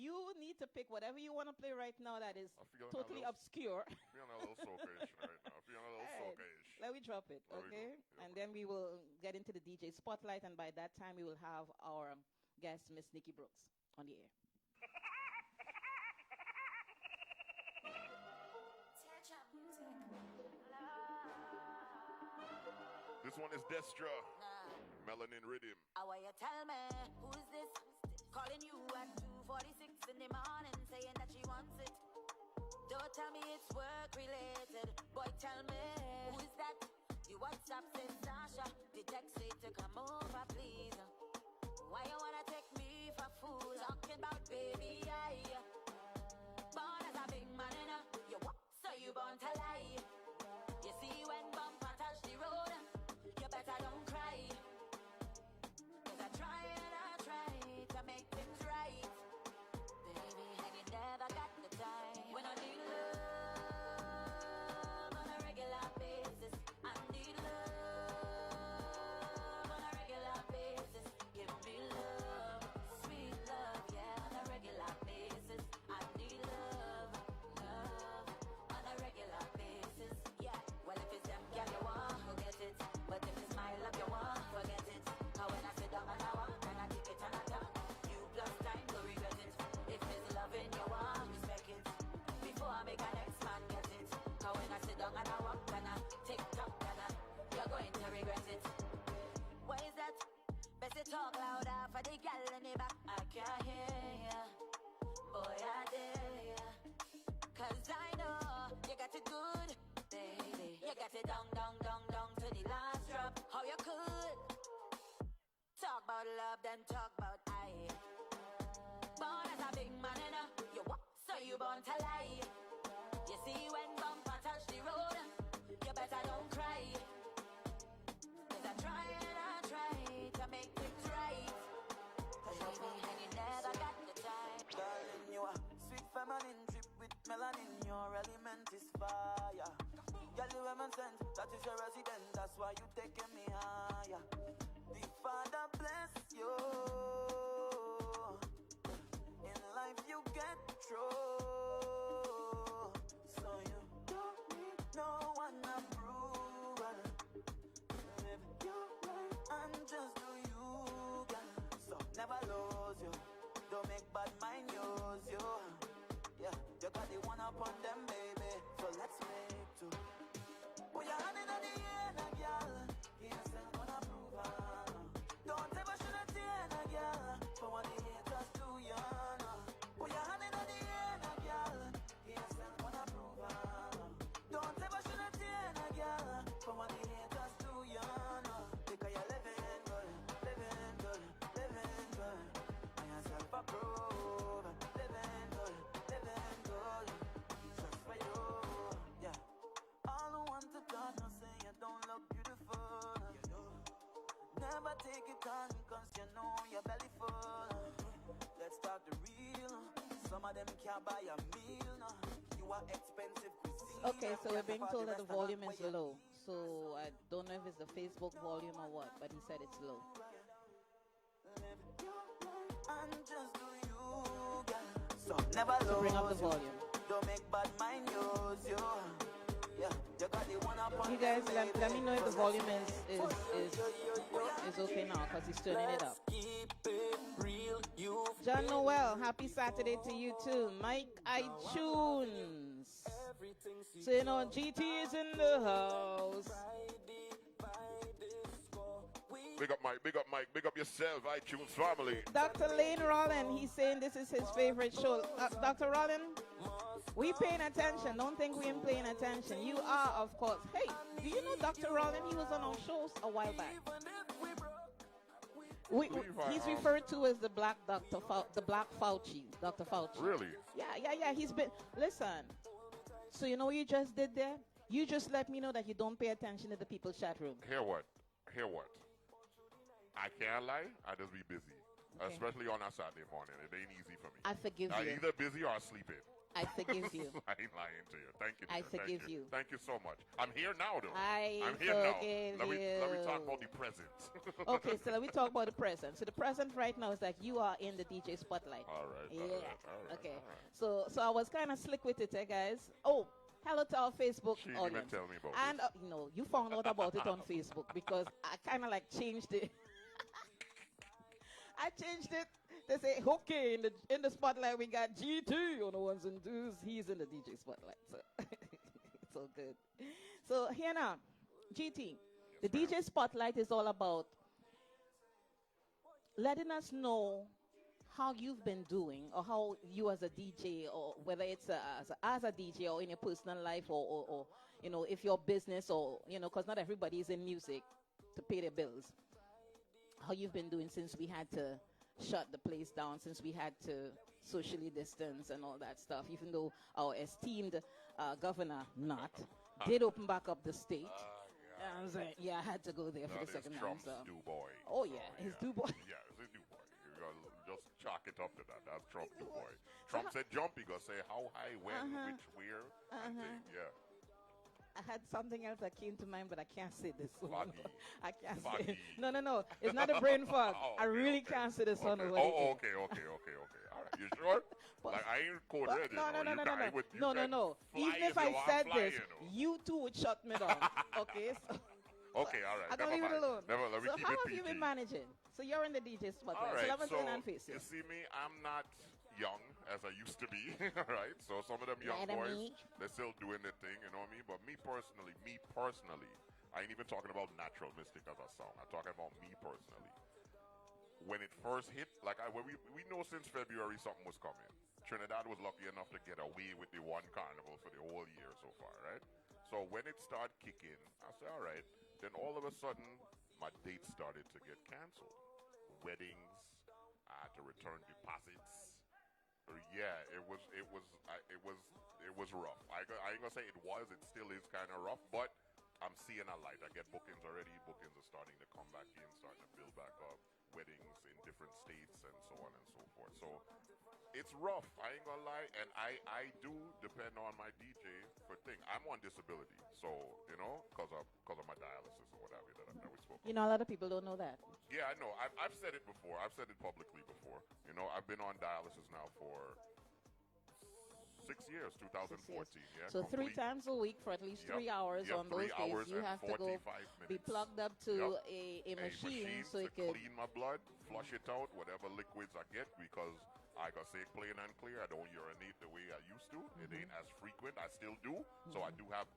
you need to pick whatever you want to play right now that is totally obscure. I'm feeling a little soca-ish right now. I'm feeling a little soca-ish. Let me drop it, okay? And then we will get into the DJ spotlight, and by that time we will have our guest, Miss Nikki Brooks, on the air. This one is Destra. Melanin Rhythm. I want you tell me, who is this? Calling you at 2:46 in the morning, saying that she wants it. Don't tell me it's work related. Boy, tell me, who is that? The WhatsApp says Sasha. The text say to come over, please. Why you wanna take me for fool? Talking about baby, I born as a big man, you what? So you born to lie. You see when bumper touch the road, you better don't cry. Cause I try to make things right, baby, and you never got the time. When I need love on a regular basis, I need love on a regular basis. Give me love, sweet love, yeah, on a regular basis. I need love on a regular basis, yeah. Well, if it's them, girl, you want, forget it. But if it's my love, you want, forget it. Cause when I sit down and I walk, and I kick it and I talk, you plus time to regret it. If it's loving you want, respect it. Before I make a next man get it. Cause when I sit down and I walk and I tick tock and you're going to regret it. What is that? Best to talk louder for the girl in the back. I can't hear ya. Boy, I dare ya. Cause I know you got it good, baby. You got it down to the last drop. How you could talk about love, then talk about I. Born as a big man, you what? So you born to lie. You see when bumper touch the road, you better don't cry. Cause I try to make things right. Baby, and you never got the time. Darling, you are sweet feminine drip with melanin. Your element is fire. Girl, you heaven sent, that is your residence. That's why you taking me higher. The Father bless you. In life you get through. So you don't need no one approval. Live your life and just do you, girl. So never lose you. Don't make bad mind use you. Yeah, you got the one up on them, baby. So let's make two. Put your hand in the air, girl. Yes, I'm gonna prove it. Don't ever should have taken a girl. For what the haters do, you know. Put your hand in the air, girl. Yes, I'm gonna prove it. Don't ever should have taken a girl. For what the haters do, you know. Because you're living good, living good, living good. I yourself approve. Living good, living good. Just for you, yeah. All who want to talk, no say you don't look beautiful. Never take it on, cause you know your belly full. Let's talk the real. Some of them can't buy a meal, no. You are expensive cuisine. Okay, so we're being told that the volume is low. So I don't know if it's the Facebook volume or what, but he said it's low. And just do you, girl. So never so bring up the volume. Don't make bad mind use you. Yeah, you got the one up on. You guys, let me know if the volume is okay now, because he's turning it up. John Noel, happy Saturday to you too. Mike iTunes. So you know GT is in the house. Big up Mike, big up Mike, big up yourself, iTunes family. Dr. Lane Rollin, he's saying this is his favorite show. Dr. Rollin, we paying attention. Don't think we ain't paying attention. You are, of course. Hey, do you know Dr. Rollin? He was on our shows a while back. He's referred to as the Black Doctor, the Black Fauci, Dr. Fauci. Really? Yeah. He's been. Listen. So you know what you just did there? You just let me know that you don't pay attention to the people's chat room. Hear what? I can't lie. I just be busy, especially on a Saturday morning. It ain't easy for me. I forgive you. I'm either busy or sleeping. I forgive you. I ain't lying to you. Thank you. I dear. Thank forgive you. you. Thank you so much. I'm here now, though. I I'm here now. forgive Let me talk you. about the presents. Okay, so let me talk about the present. So the present right now is that you are in the DJ spotlight. All right. Yeah. All right. Okay. All right. So I was kind of slick with it, guys. Oh, hello to our Facebook She didn't even audience. tell me about And you found out about it on Facebook because I kind of like changed it. I changed it. They say, okay, in the spotlight we got GT on the ones and twos. He's in the DJ spotlight, so it's all good. So here now, GT, the ma'am. DJ spotlight is all about letting us know how you've been doing, or how you as a DJ, or whether it's as a DJ or in your personal life, or if your business, or because not everybody is in music to pay their bills. How you've been doing since we had to shut the place down, since we had to socially distance and all that stuff, even though our esteemed governor did open back up the state. I was like, I had to go there for the second time. Trump's So. do boy. Oh, yeah, his do boy. Yeah, it's his do boy. You gotta just chalk it up to that. That's Trump do boy. Trump said jump, he gonna say how high, when, which, where, and thing. Yeah. I had something else that came to mind, but I can't say this one. Foggy. I can't Foggy. say it. No. It's not a brain fog. I really can't say this one over the air. Okay. All right. You sure? But- I ain't coded it. No. You can No. fly Even if you I want said fly, this, you too would shut me down. Okay? So, Okay, all right. I'm going to leave it Never alone. mind. Let me So keep how it have you PG. been managing? So you're in the DJ spotlight. All right, So so and face you it. see me, I'm not young as I used to be, right? So some of them young Neither boys, me. they're still doing their thing, you know what I mean? But me personally, I ain't even talking about natural mystic as a sound. I'm talking about me personally. When it first hit, we know since February something was coming. Trinidad was lucky enough to get away with the one carnival for the whole year so far, right? So when it started kicking, I said, all right. Then all of a sudden, my dates started to get canceled. Weddings, I had to return deposits. Yeah, it was rough. I ain't gonna say it was. It still is kind of rough, but I'm seeing a light. I get bookings already. Bookings are starting to come back in, starting to build back up. Weddings in different states and so on and so forth. So it's rough. I ain't gonna lie, and I do depend on my DJ for things. I'm on disability, so because of my dialysis or whatever that we spoke. A lot of people don't know that. Yeah, I know. I've said it before. I've said it publicly before. I've been on dialysis now for 6 years, 2014. Yeah. So complete. 3 times a week for at least 3 hours on those 3 hours days, you and have to go 45 be minutes. plugged up to Yep. a machine so to it could. clean my blood, flush it out, whatever liquids I get, because I gotta say plain and clear, I don't urinate the way I used to. It ain't as frequent. I still do, so I do have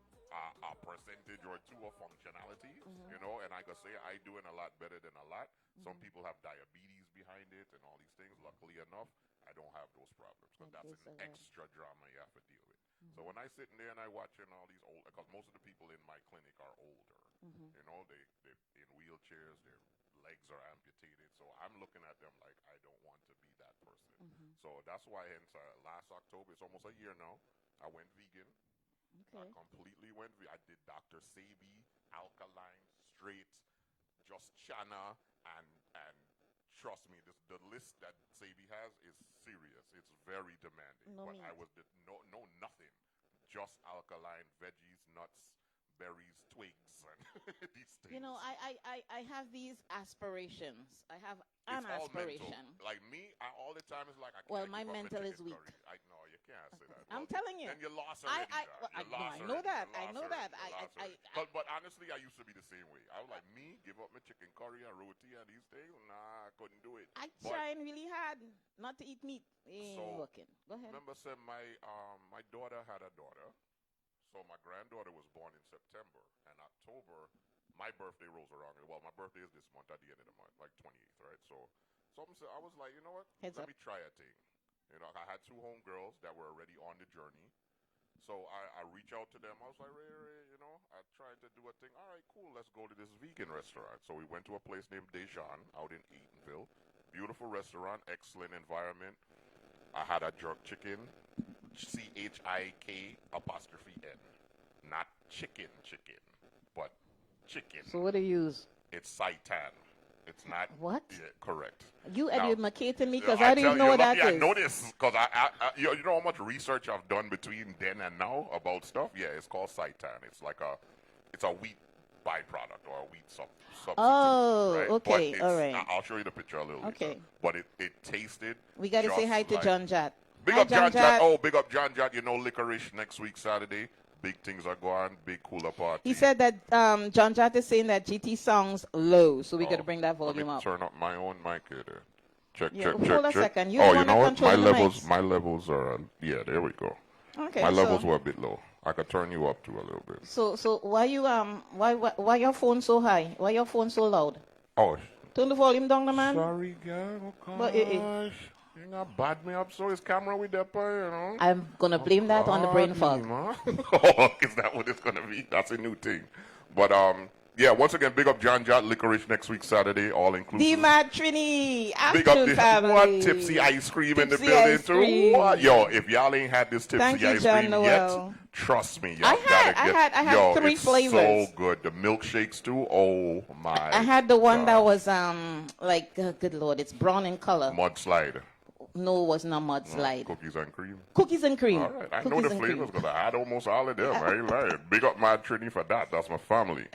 a percentage or two of functionality, and I gotta say I doing a lot better than a lot. Some people have diabetes behind it and all these things. Luckily enough, I don't have those problems, because that's an extra drama you have to deal with. So when I sit in there and I watching all these old, because most of the people in my clinic are older, they're in wheelchairs, their legs are amputated. So I'm looking at them like I don't want to be that person. So that's why, hence, last October, it's almost a year now, I went vegan. Okay. I completely went vegan. I did Dr. Sebi, alkaline, straight, just chana, and trust me, the list that Sebi has is serious. It's very demanding. No but meat. I was nothing. Just alkaline, veggies, nuts, berries, twigs, and these things. I have these aspirations. I have It's an all aspiration. mental. Like me, all the time is like I can't. Well, my give up mental is chicken weak. curry. I know you can't say that. I'm telling you. Then you lost already. I know that. I know that. But honestly, I used to be the same way. I was like, me, give up my chicken curry and roti and these things. Nah, I couldn't do it. I But trying really hard not to eat meat. Ain't So, working. Go ahead. remember, said my daughter had a daughter. So my granddaughter was born in September, and October, my birthday rolls around. Well, my birthday is this month at the end of the month, like 28th, right? So I was like, you know what? Heads Let up. me try a thing. I had 2 homegirls that were already on the journey. So I reached out to them. I was like, Ray, I tried to do a thing. All right, cool. Let's go to this vegan restaurant. So we went to a place named Dejan out in Eatonville. Beautiful restaurant, excellent environment. I had a jerk chicken, CHIK''N, not chicken, but chicken. So what do you use? It's seitan. It's not. What? Yeah, correct. You Now, educating me because I I don't tell even know what that I is. know this because you know how much research I've done between then and now about stuff. Yeah, it's called seitan. It's a wheat byproduct or a wheat substitute. Oh, right? okay, But all right. I'll show you the picture a little Okay. later. But it tasted. We got to say just hi to like- John Jat. Big Hi, up John Jat. Jat. Oh, big up John Jat. You know, licorice next week Saturday. Big things are going. Big cooler party. He said that John Jat is saying that GT sounds low, so we got to bring that Let volume me up. turn up my own mic here. There. Check. Hold a check. second. You're the Oh, you one know that what? controls the mics. My levels are. Yeah, there we go. Okay. My levels so, were a bit low. I could turn you up too a little bit. So why you why your phone so high? Why your phone so loud? Oh, Turn the volume down, the man. sorry, girl. Oh, But gosh. You not bad me up so his camera with that boy, you know. I'm gonna blame that on the brain fog. Oh, is that what it's gonna be? That's a new thing. But yeah, once again, big up John Jat Licorice next week Saturday, all inclusive. The Mad Trini, Big up Afternoon the family. what tipsy ice cream in the Tipsy building ice too. cream. What? Yo, if y'all ain't had this tipsy Thank you, ice John cream Noel. yet, trust me, y'all I gotta get. had yo, 3 it's flavors. so good. The milkshakes too. Oh my. I had the one that gosh. was like good lord, it's brown in color. Mudslide. No, it was not mudslide. Cookies and cream. Cookies and cream. All right, I know Cookies the and flavors cream. because I had almost all of them. I ain't lying. Big up my Trini for that. That's my family.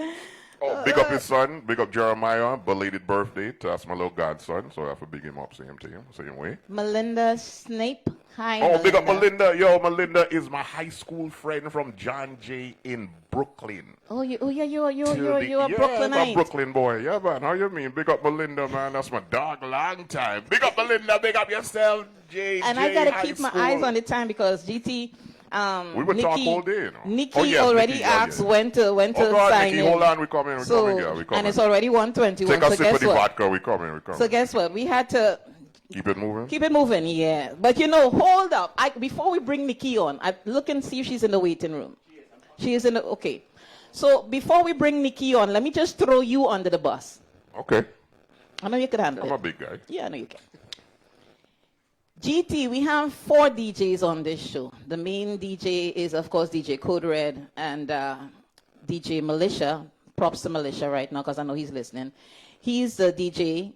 Oh, big up his son. Big up Jeremiah. Belated birthday. That's my little godson. So I have to big him up. Same way. Melinda Snape. Hi, Oh, Melinda. big up Melinda. Yo, Melinda is my high school friend from John Jay in Brooklyn. Oh, you're a Yeah, Brooklynite. I'm a Brooklyn boy. Yeah, man. How you mean? Big up Melinda, man. That's my dog long time. Big up Melinda. Big up yourself, Jay. And I gotta keep my eyes on the time because GT. We would talk Nikki, all day, you know. Nikki Oh, yes, already Nikki, yeah, asked yeah. when to Oh, God, sign Nikki, in. hold on. We coming, girl. We coming. And it's already 1:21. Take a So sip of guess the what? vodka. We coming. So guess what? We had to Keep it moving. keep it moving. Yeah, but hold up. Before we bring Nikki on, I look and see if she's in the waiting room. She is in the okay. So before we bring Nikki on, let me just throw you under the bus. Okay. I know you can handle I'm it. a big guy. Yeah, I know you can. GT, we have 4 DJs on this show. The main DJ is, of course, DJ Code Red and DJ Militia. Props to Militia right now because I know he's listening. He's the DJ.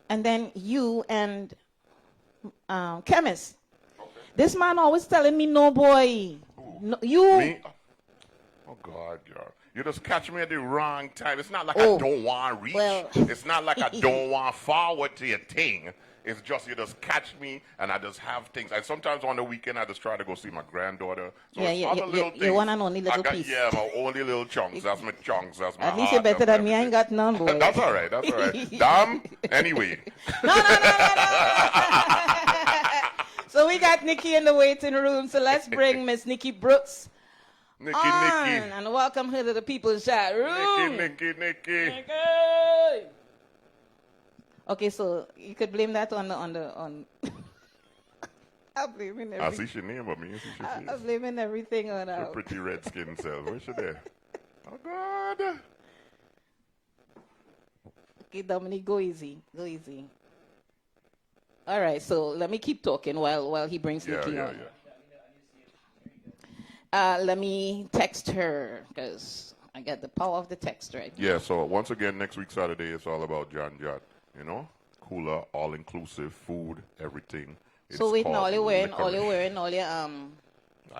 And then you and Chemist. Okay. This man always telling me, no, boy. No, you. Me? Oh, God, girl. You just catch me at the wrong time. It's not like Oh. I don't want to reach. Well. It's not like I don't want to forward to your thing. It's just you just catch me and I just have things. And sometimes on the weekend I just try to go see my granddaughter. So it's other little things. Your one and only little I got, piece. Yeah, my only little chunks. That's my chunks. That's my At least you're heart, better that's than me. I ain't everything. got none, boy. That's all right. That's all right. Damn. Anyway. No. So we got Nikki in the waiting room. So let's bring Miss Nikki Brooks Nikki, on Nikki. and welcome her to the people's chat room. Nikki. Okay, so you could blame that on. I'm blaming I everything. see your name, but me and see your I'm face. blaming everything on Your pretty red skin cells. Where's she there? Oh, God. Okay, Dominic, go easy. Go easy. All right, so let me keep talking while he brings Nikki on. Let me text her because I got the power of the text right. Yeah, so once again, next week, Saturday, it's all about John Jat. You know? Cooler, all-inclusive, food, everything. So wait, now all you're wearing, I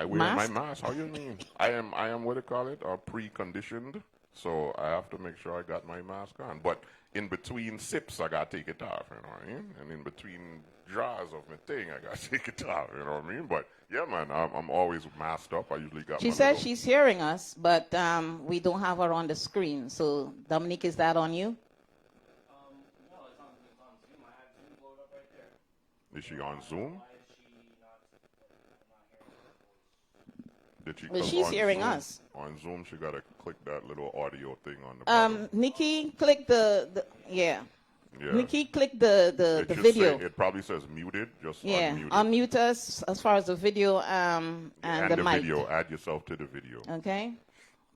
wear mask? my mask. How you mean? I am what do you call it? Pre-conditioned. So I have to make sure I got my mask on. But in between sips, I got to take it off, you know what I mean? And in between draws of my thing, I got to take it off, you know what I mean? But yeah, man, I'm always masked up. I usually got She my said little- she's hearing us, but we don't have her on the screen. So Dominique, is that on you? No, it's on Zoom. I have Zoom loaded up right there. Is she on Zoom? Why is she not hearing her voice? Did she? Well, 'cause she's on hearing Zoom- us. On Zoom, she got to click that little audio thing on the bottom. Nikki, click the Yeah. Nikki, click the It should video. Say, it probably says muted. Just Yeah, unmute it. unmute us as far as the video and the mic. video. Add yourself to the video. Okay,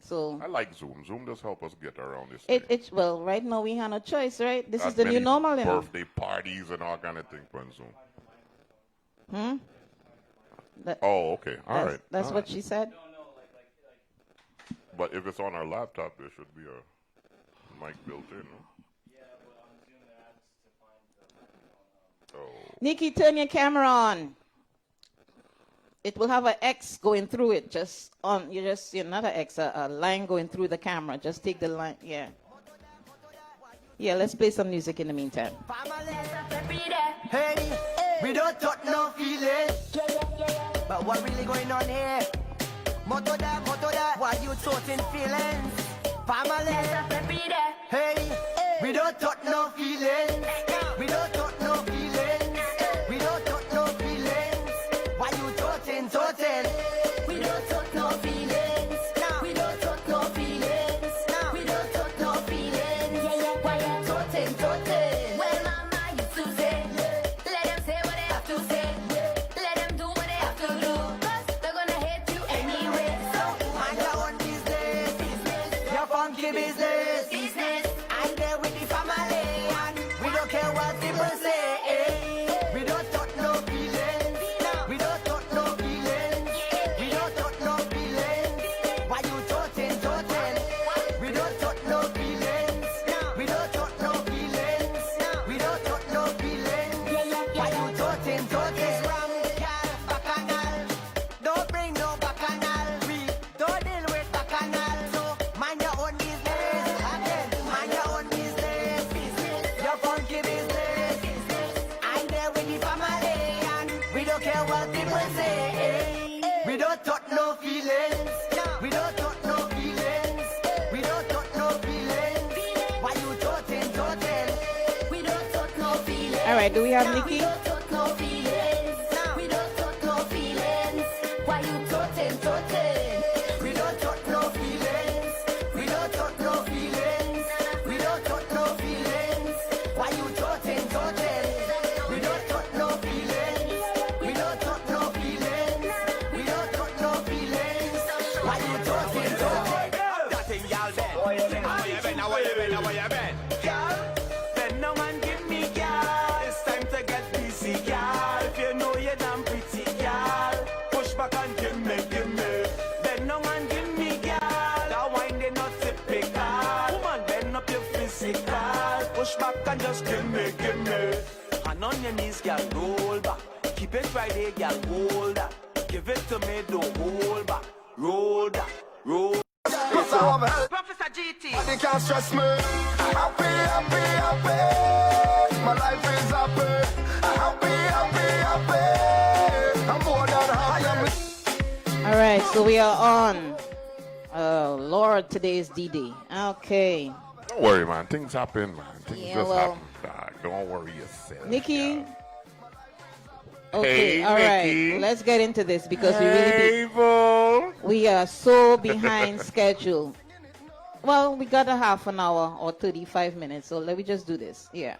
so I like Zoom. Zoom does help us get around this. it's well, right now we have no choice, right? This Got is the new many normal, you know. Birthday parties and all kind of things on Zoom. That- Oh, okay. All right. That's all what right. she said. But if it's on our laptop, there should be a mic built in. No? Yeah, but on Zoom it asks to find the Nikki, turn your camera on. It will have an X going through it. You're not an X, a line going through the camera. Just take the line, yeah. Yeah, let's play some music in the meantime. Hey, we don't talk no feeling. But what really going on here? Motoda, why you talking feelings? Family, hey, we don't talk no feelings. We don't talk no feelings. We don't talk no feelings. Why you talking? We don't talk no feelings. We don't talk no feelings. We don't talk no feelings. Why you talking? Well, mama used to say, let them say what they have to say. Let them do what they have to do. 'Cause they're gonna hate you anyway. So mind your own business. Your funky business. I'm there with the family, and we don't care what people say. We don't talk no feelings. We don't talk no feelings. We don't talk no feelings. Why you talking? We don't talk no feelings. We don't talk no feelings. We don't talk no feelings. Why you talking? Ram, car, bacchanal. Don't bring no bacchanal. We don't deal with bacchanal. So mind your own business. Mind your own business. Your funky business. I'm there with the family, and we don't care what people say. We don't talk no feelings. We don't talk no feelings. We don't talk no feelings. Why you talking? We don't talk no feelings. All right, do we have Nikki? We don't talk no feelings. We don't talk no feelings. Why you talking? We don't talk no feelings. We don't talk no feelings. We don't talk no feelings. Why you talking? We don't talk no feelings. We don't talk no feelings. We don't talk no feelings. Why you talking? That thing, y'all been. Where you been? Girl, bend down and give me, girl. It's time to get busy, girl. If you know you're damn pretty, girl, push back and give me. Bend down and give me, girl. That wine they not typical. Woman, bend up your physical. Push back and just give me. And on your knees, girl, roll back. Keep it right there, girl, hold that. Give it to me, don't hold back. Roll that, roll. Professor GT. They can't stress me. Happy. My life is happy. Happy. I'm more than happy. All right, so we are on. Oh, Lord, today is D-Day. Okay. Don't worry, man. Things happen, man. Things Yeah, just well- happen, dog. Don't worry yourself. Nikki? dog. Okay, Hey, all right. Nikki. Let's get into this because Hey, boo. we are so behind schedule. Well, we got a half an hour or 35 minutes, so let me just do this. Yeah.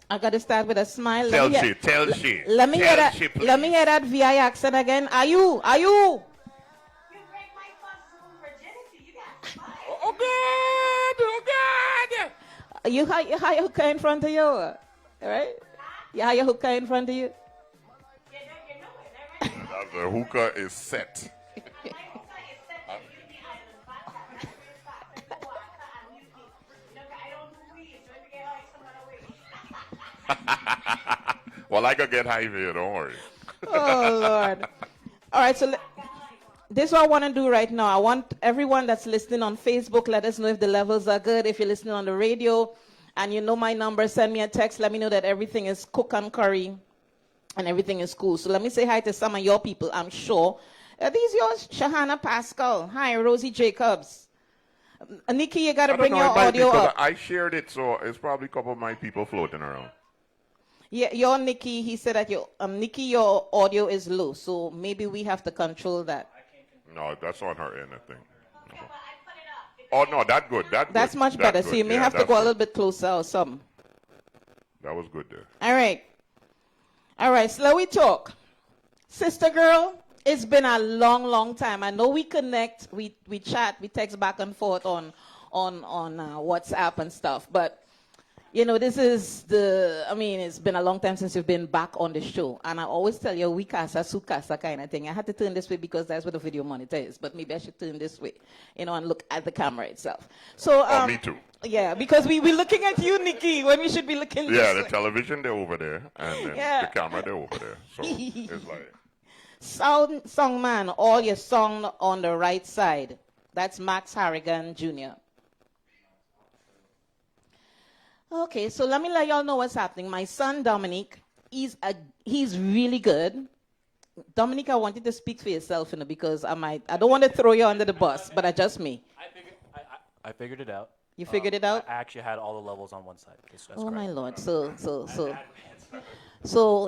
I got to start with a smile. Tell me she, tell she. Let me hear Tell that. she, please. Let me hear that VI accent again. Are you? You break my fucking virginity. You got fired. Oh God. You have your hooker in front of you, all right? You have your hooker in front of you. You know it, right? The hookah is set. My hooker is set to Beauty Island vodka, raspberry vodka, water, and Yuki. You know, I don't do weed, so if you get like some other way. Well, I could get high here, don't worry. Oh, Lord. All right, so this is what I want to do right now. I want everyone that's listening on Facebook, let us know if the levels are good. If you're listening on the radio and you know my number, send me a text. Let me know that everything is cook and curry and everything is cool. So let me say hi to some of your people, I'm sure. Are these yours? Shahana Pascal. Hi, Rosie Jacobs. Nikki, you got to bring your audio up. I shared it, so it's probably a couple of my people floating around. Yeah, your Nikki, he said that Nikki, your audio is low, so maybe we have to control that. No, that's on her end, I think. Yeah, but I put it up. Oh, no, that's good. That's much That's better. good. So you may Yeah, have to that's go a good. little bit closer or something. That was good there. All right, so let we talk. Sister girl, it's been a long time. I know we connect, we chat, we text back and forth on WhatsApp and stuff, but You know, this is I mean, it's been a long time since you've been back on the show. And I always tell you, we casa, su casa kind of thing. I had to turn this way because that's where the video monitor is. But maybe I should turn this way, you know, and look at the camera itself. So, me too. Yeah, because we're looking at you, Nikki, when we should be looking Yeah, this the way. television, they're over there. And then Yeah. the camera, they're over there. So it's like... Song man, all your song on the right side. That's Max Harrigan Jr. Okay, so let me let y'all know what's happening. My son Dominic, he's really good. Dominic, I want you to speak for yourself, you know, because I don't want to throw you under the bus, but I just me. I figured it out. You figured it out? I actually had all the levels on one side. That's Oh correct. my Lord! So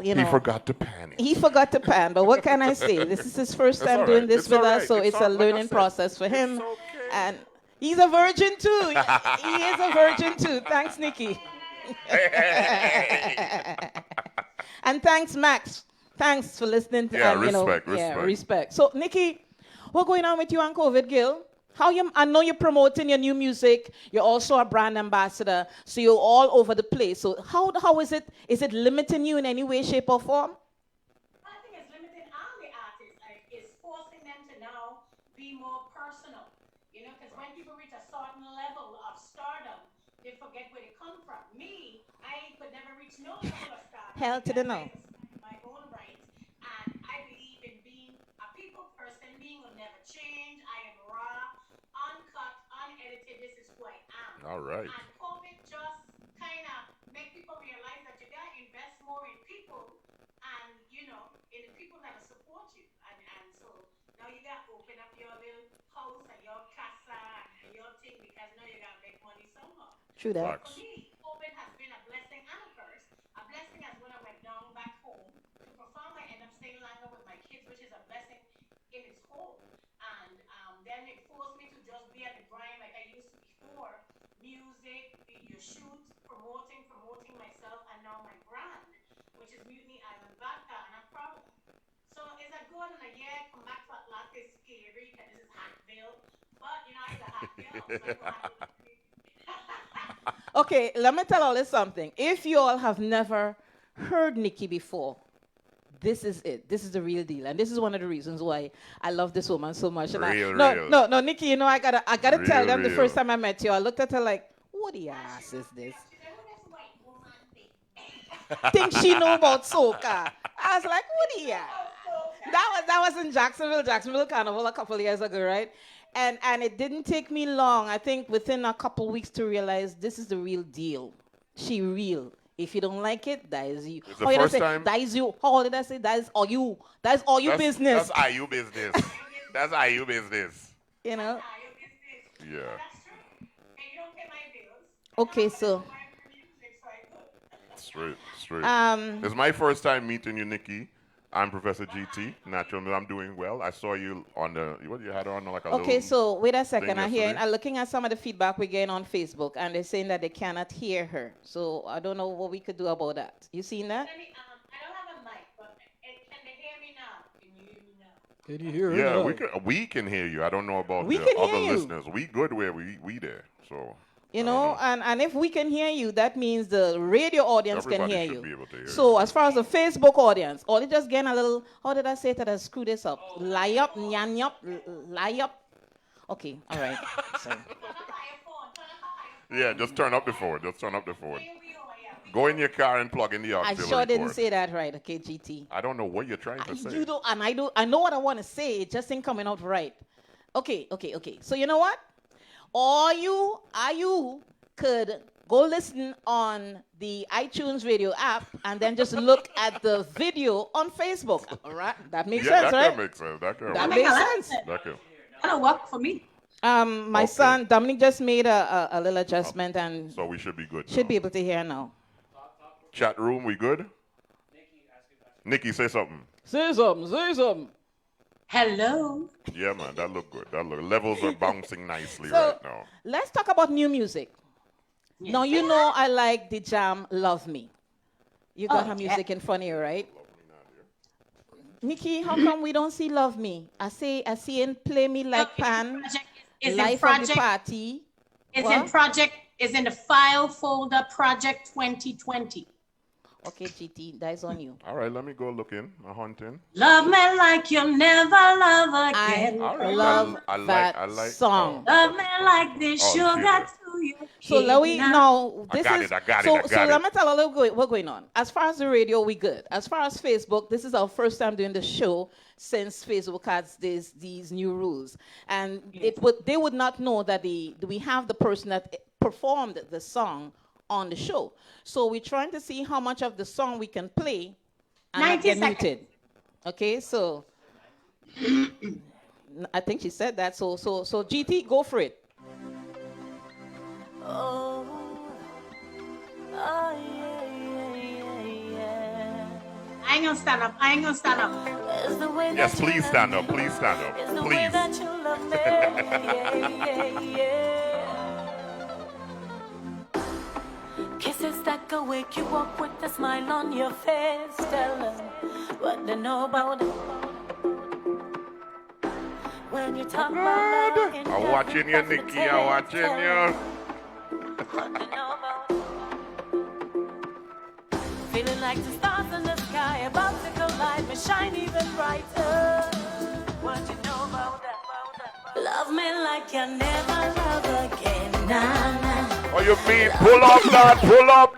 you know. He forgot to pan it. He forgot to pan, but what can I say? This is his first That's time all doing right. this It's with all us, right. so It's it's all- a like I learning said, process for him. it's okay. And he's a virgin too. He is a virgin too. Thanks, Nikki. And thanks, Max. Thanks for listening. Yeah, and, you know, respect, Yeah, respect. respect. So, Nikki, what's going on with you on COVID, Gil? I know you're promoting your new music. You're also a brand ambassador. So you're all over the place. So how is it? Is it limiting you in any way, shape, or form? I think it's limiting all the artists. It's forcing them to now be more personal. You know, because when people reach a certain level of stardom, they forget where they come from. Me, I could never reach no level of stardom. Hell to the because no. I was my own right. And I believe in being a people person. Me will never change. I am raw, uncut, unedited. This is who I am. All right. And COVID just kind of make people realize that you got to invest more in people and, you know, in the people that will support you. And so now you got to open up your little house and your casa and your thing because now you got to make money somehow. True that. Facts. For me, COVID has been a blessing and a curse. A blessing is when I went down back home to perform. I ended up staying longer with my kids, which is a blessing in its whole. And then it forced me to just be at the grind like I used to before. Music, your shoots, promoting myself, and now my brand, which is Mutiny Island Vodka, and I'm proud of it. So it's a good and a year. Come back to Atlanta is scary because this is Hatville. But, you know, it's a Hatville. So I know how to Okay, let me tell all this something. If you all have never heard Nikki before, this is it. This is the real deal, and this is one of the reasons why I love this woman so much. And Real. no, Nikki. You know, I gotta tell them the Real. first time I met you, I looked at her like, "What the ass is this?" She said, "Who this white woman be?" Think she know about soca? I was like, "What the ass?" That was in Jacksonville Carnival a couple of years ago, right? And it didn't take me long. I think within a couple weeks to realize this is the real deal. She real. If you don't like it, that is you. It's the How you don't first say, time- that is you. How did I say? That is all you. That's all your business. That's IU business. That's IU business. You know. Ah, your business. Yeah. That's true. And you don't pay my bills. Okay, so My music, so I could. Straight. It's my first time meeting you, Nikki. I'm Professor GT. Naturally, I'm doing well. I saw you on what you had on like a okay, little... so wait a second. thing yesterday. I'm looking at some of the feedback we're getting on Facebook, and they're saying that they cannot hear her. So I don't know what we could do about that. You seen that? Let me, I don't have a mic, but can they hear me now? Can you hear me now? Can you hear her? Yeah, we can hear you. I don't know about We the can other hear you. listeners. We good where we there. So You I don't know, and if we can hear you, that means the radio audience Everybody can hear should you. be able to hear So as far as the Facebook audience, all they just getting a little, how did I say that I screw this up? Lie up, nyan up, lie up. Okay, all right. Sorry. Turn up your phone. Turn up your Yeah, just turn up the phone. Just turn up the phone. Here we are, yeah. Go in your car and plug in the I auxiliary sure didn't cord. say that right, okay, GT. I don't know what you're trying to say. You do, and I do. I know what I want to say. It just ain't coming out right. Okay. So you know what? All you could go listen on the iTunes radio app and then just look at the video on Facebook. All right, that makes Yeah, sense, that right? can make sense. That can That work. makes sense. That can. That'll work for me. My Okay. son Dominic just made a little adjustment and So we should be good. should now. be able to hear now. Chat room, we good? Nikki, say something. Say something. Hello. Yeah, man, that look good. Levels are bouncing nicely So right now. let's talk about new music. Now you know I like the jam "Love Me." You got Oh, her music in front of you, right? Nikki, how come we don't see "Love Me"? I see in "Play Me Like Pan," It's in "Life of the project. Party." It's What? in project is in the file folder Project 2020. Okay, GT, that is on you. All right, let me go looking. Hunting. Love me like you'll never love again. I love that song. Love me like this sugar Jesus. to you. So Louis, now this I is got so it. let me tell a little bit what's going on. As far as the radio, we good. As far as Facebook, this is our first time doing the show since Facebook has these new rules, and they would not know that we have the person that performed the song on the show. So we're trying to see how much of the song we can play and not get muted. Okay, so I think she said that. So GT, go for it. Oh, oh yeah. I ain't gonna stand up. It's the way Yes, that you please love stand me. up. Please stand up. It's the way Please. that you love me. Yeah. Kisses that go wake you up with a smile on your face. Tell them what they know about it. When you talk about love in I'm watching you, every Nikki. I'm watching you. what they know about it. Feeling like the stars in the sky about to collide and shine even brighter. What you know about that? Love me like you never love again. Nah, nah. Oh, you mean pull up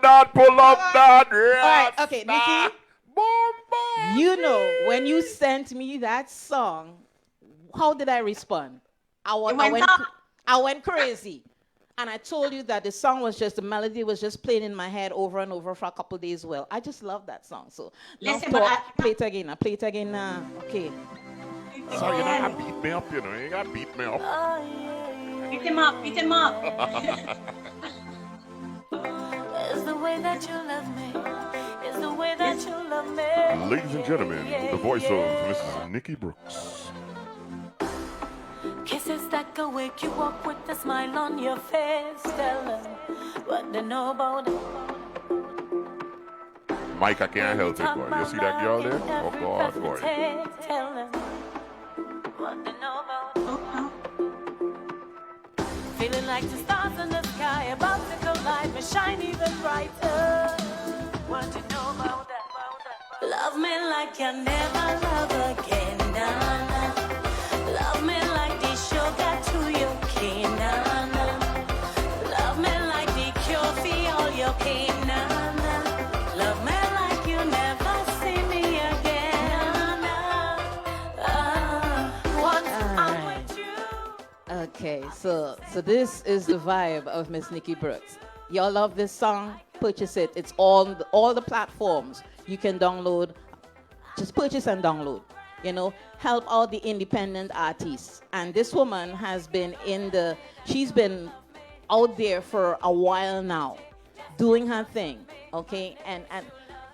that. Yeah, All right, okay, Nikki. Boom, boom. You know, when you sent me that song, how did I respond? I went crazy. And I told you that the song was just, the melody was just playing in my head over and over for a couple days. Well, I just love that song. So, Listen, play it again. I play it again now. Okay. Sorry, you know, you beat me up, you know. You gotta beat me up. Beat him up. It's the way that you love me. It's the way that you love me. Ladies and gentlemen, the voice of Mrs. Nikki Brooks. Kisses that can wake you up with a smile on your face. Tell them what they know about it. Mike, I can't help it, boy. You see that girl there? Oh, God, boy. Tell them what they know about it. Feeling like the stars in the sky about to collide and shine even brighter. What you know about that? Love me like you never love again. Nah, nah. Love me like the sugar to your cane. Nah, nah. Love me like the cure for all your pain. Nah, nah. Love me like you never see me again. Nah, nah. Once I'm with you. Okay, so this is the vibe of Miss Nikki Brooks. Y'all love this song? Purchase it. It's on all the platforms. You can download. Just purchase and download. You know, help out the independent artists. And this woman has been she's been out there for a while now, doing her thing. Okay, and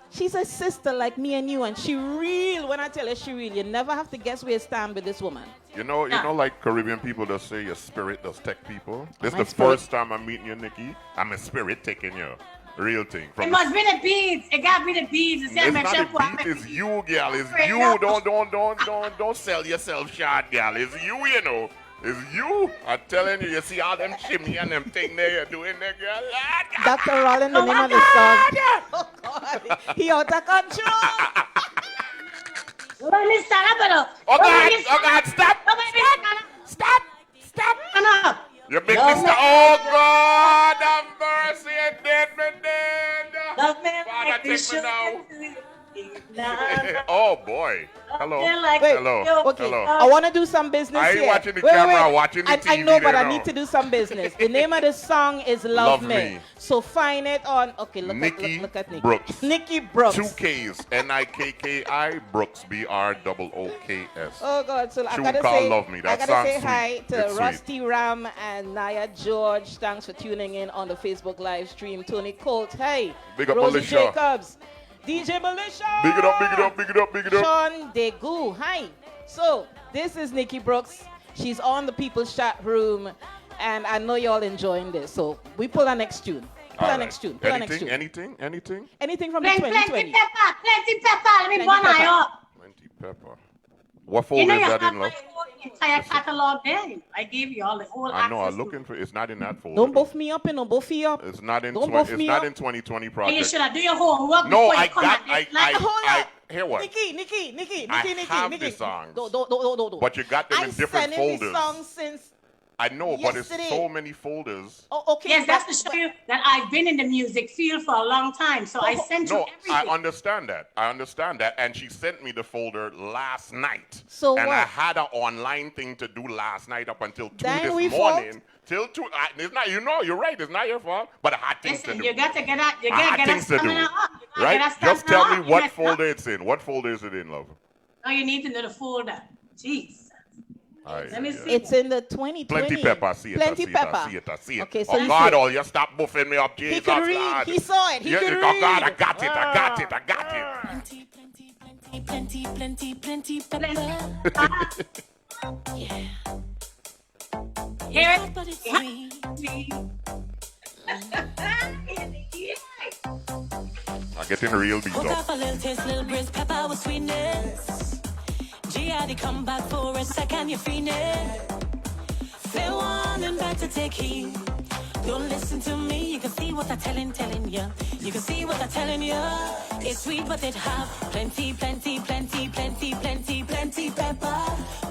she's a sister like me and you, and she real. When I tell her she real, you never have to guess where you stand with this woman. You know, like Caribbean people just say your spirit does take people. This is My the spirit. first time I'm meeting you, Nikki. I'm a spirit taking you. Real thing. It must be the beads. It got to be the beads. It's not the beat, it's you, girl. It's you. Don't sell yourself short, girl. It's you know. It's you. I'm telling you, you see all them chimney and them thing there you're doing there, girl. Dr. Rollin, the name of the song. Oh, God. He out of control. Let me stand up, though. Oh, God, stop. Stop. Stand up. You big Mr. Oh, God, have mercy. And dead me dead. Love me Father, like take this me now. sugar. Oh, boy. Hello. Like Hello. Okay, Hello. I want to do some business I ain't here. watching the camera, I'm watching the I TV know, but there I now. need to do some business. The name of the song is Love, Love Me. Me. So find it on, okay, look at Nikki. Brooks. Nikki Brooks. 2 K's. Nikki Brooks. BROOKS. Oh, God. So I Tune got to called say, Love Me. I That got to sounds say sweet. hi to It's sweet. Rusty Ram and Naya George. Thanks for tuning in on the Facebook live stream. Tony Colt. Hey. Big up, Rosie Militia. Jacobs. DJ Militia. Big it up, big it up, big it up, big it up. Sean Degu. Hi. So, this is Nikki Brooks. She's on the People's Chat Room, and I know y'all enjoying this. So, we pull our next tune. Pull our next tune. Pull our next tune. Anything? Anything from the Plenty 2020. pepper. Let me Plenty burn pepper. eye up. Plenty pepper. What You folder know, is you that have in, my love? whole entire catalog there. I gave you all the whole I know. I'm access. looking for. It's not in that folder. Don't though. buff me up, and don't buff you up. It's not in. Don't buff It's me not up. in 2020 And you project. should have do your homework No, before I you come got. at this line. Hold up. Hear what? Nikki. I have the songs. Don't. But you got them in different I sent folders. the songs since. I know, but Yesterday. it's so many folders. Oh, okay. Yes, that's to show you that I've been in the music field for a long time. So I sent you No, I everything. understand that. And she sent me the folder last night. So and what? I had an online thing to do last night up until 2 Then we this morning. Till 2. It's not. You know, you're right. It's not your fault. But I had things Listen, to do. you got to get out. You I got had to get things to do. stamina up. You gotta Right? get that Just tell stamina me up. what Yes, folder it's in. What folder is it in, love? Oh, you need to know the folder. Jeez. Let me see. It's in the 2020. Plenty pepper. I see it. Plenty I see pepper. It. I see it. I see it. Okay, so oh, you God, see- oh, you stop buffing me up, Jesus. He could read. God. He saw it. He could read. Oh, God, I got it. I got it. I got it. Plenty pepper. Yeah. Here it But it's is. sweet. I'm getting real beat Woke up. up a little taste, little brisk pepper with sweetness. G.I.D. come back for a second, you fiendin'. Fair one and better take heed. Don't listen to me, you can see what I'm telling ya. You can see what I'm telling ya. It's sweet, but it have plenty pepper.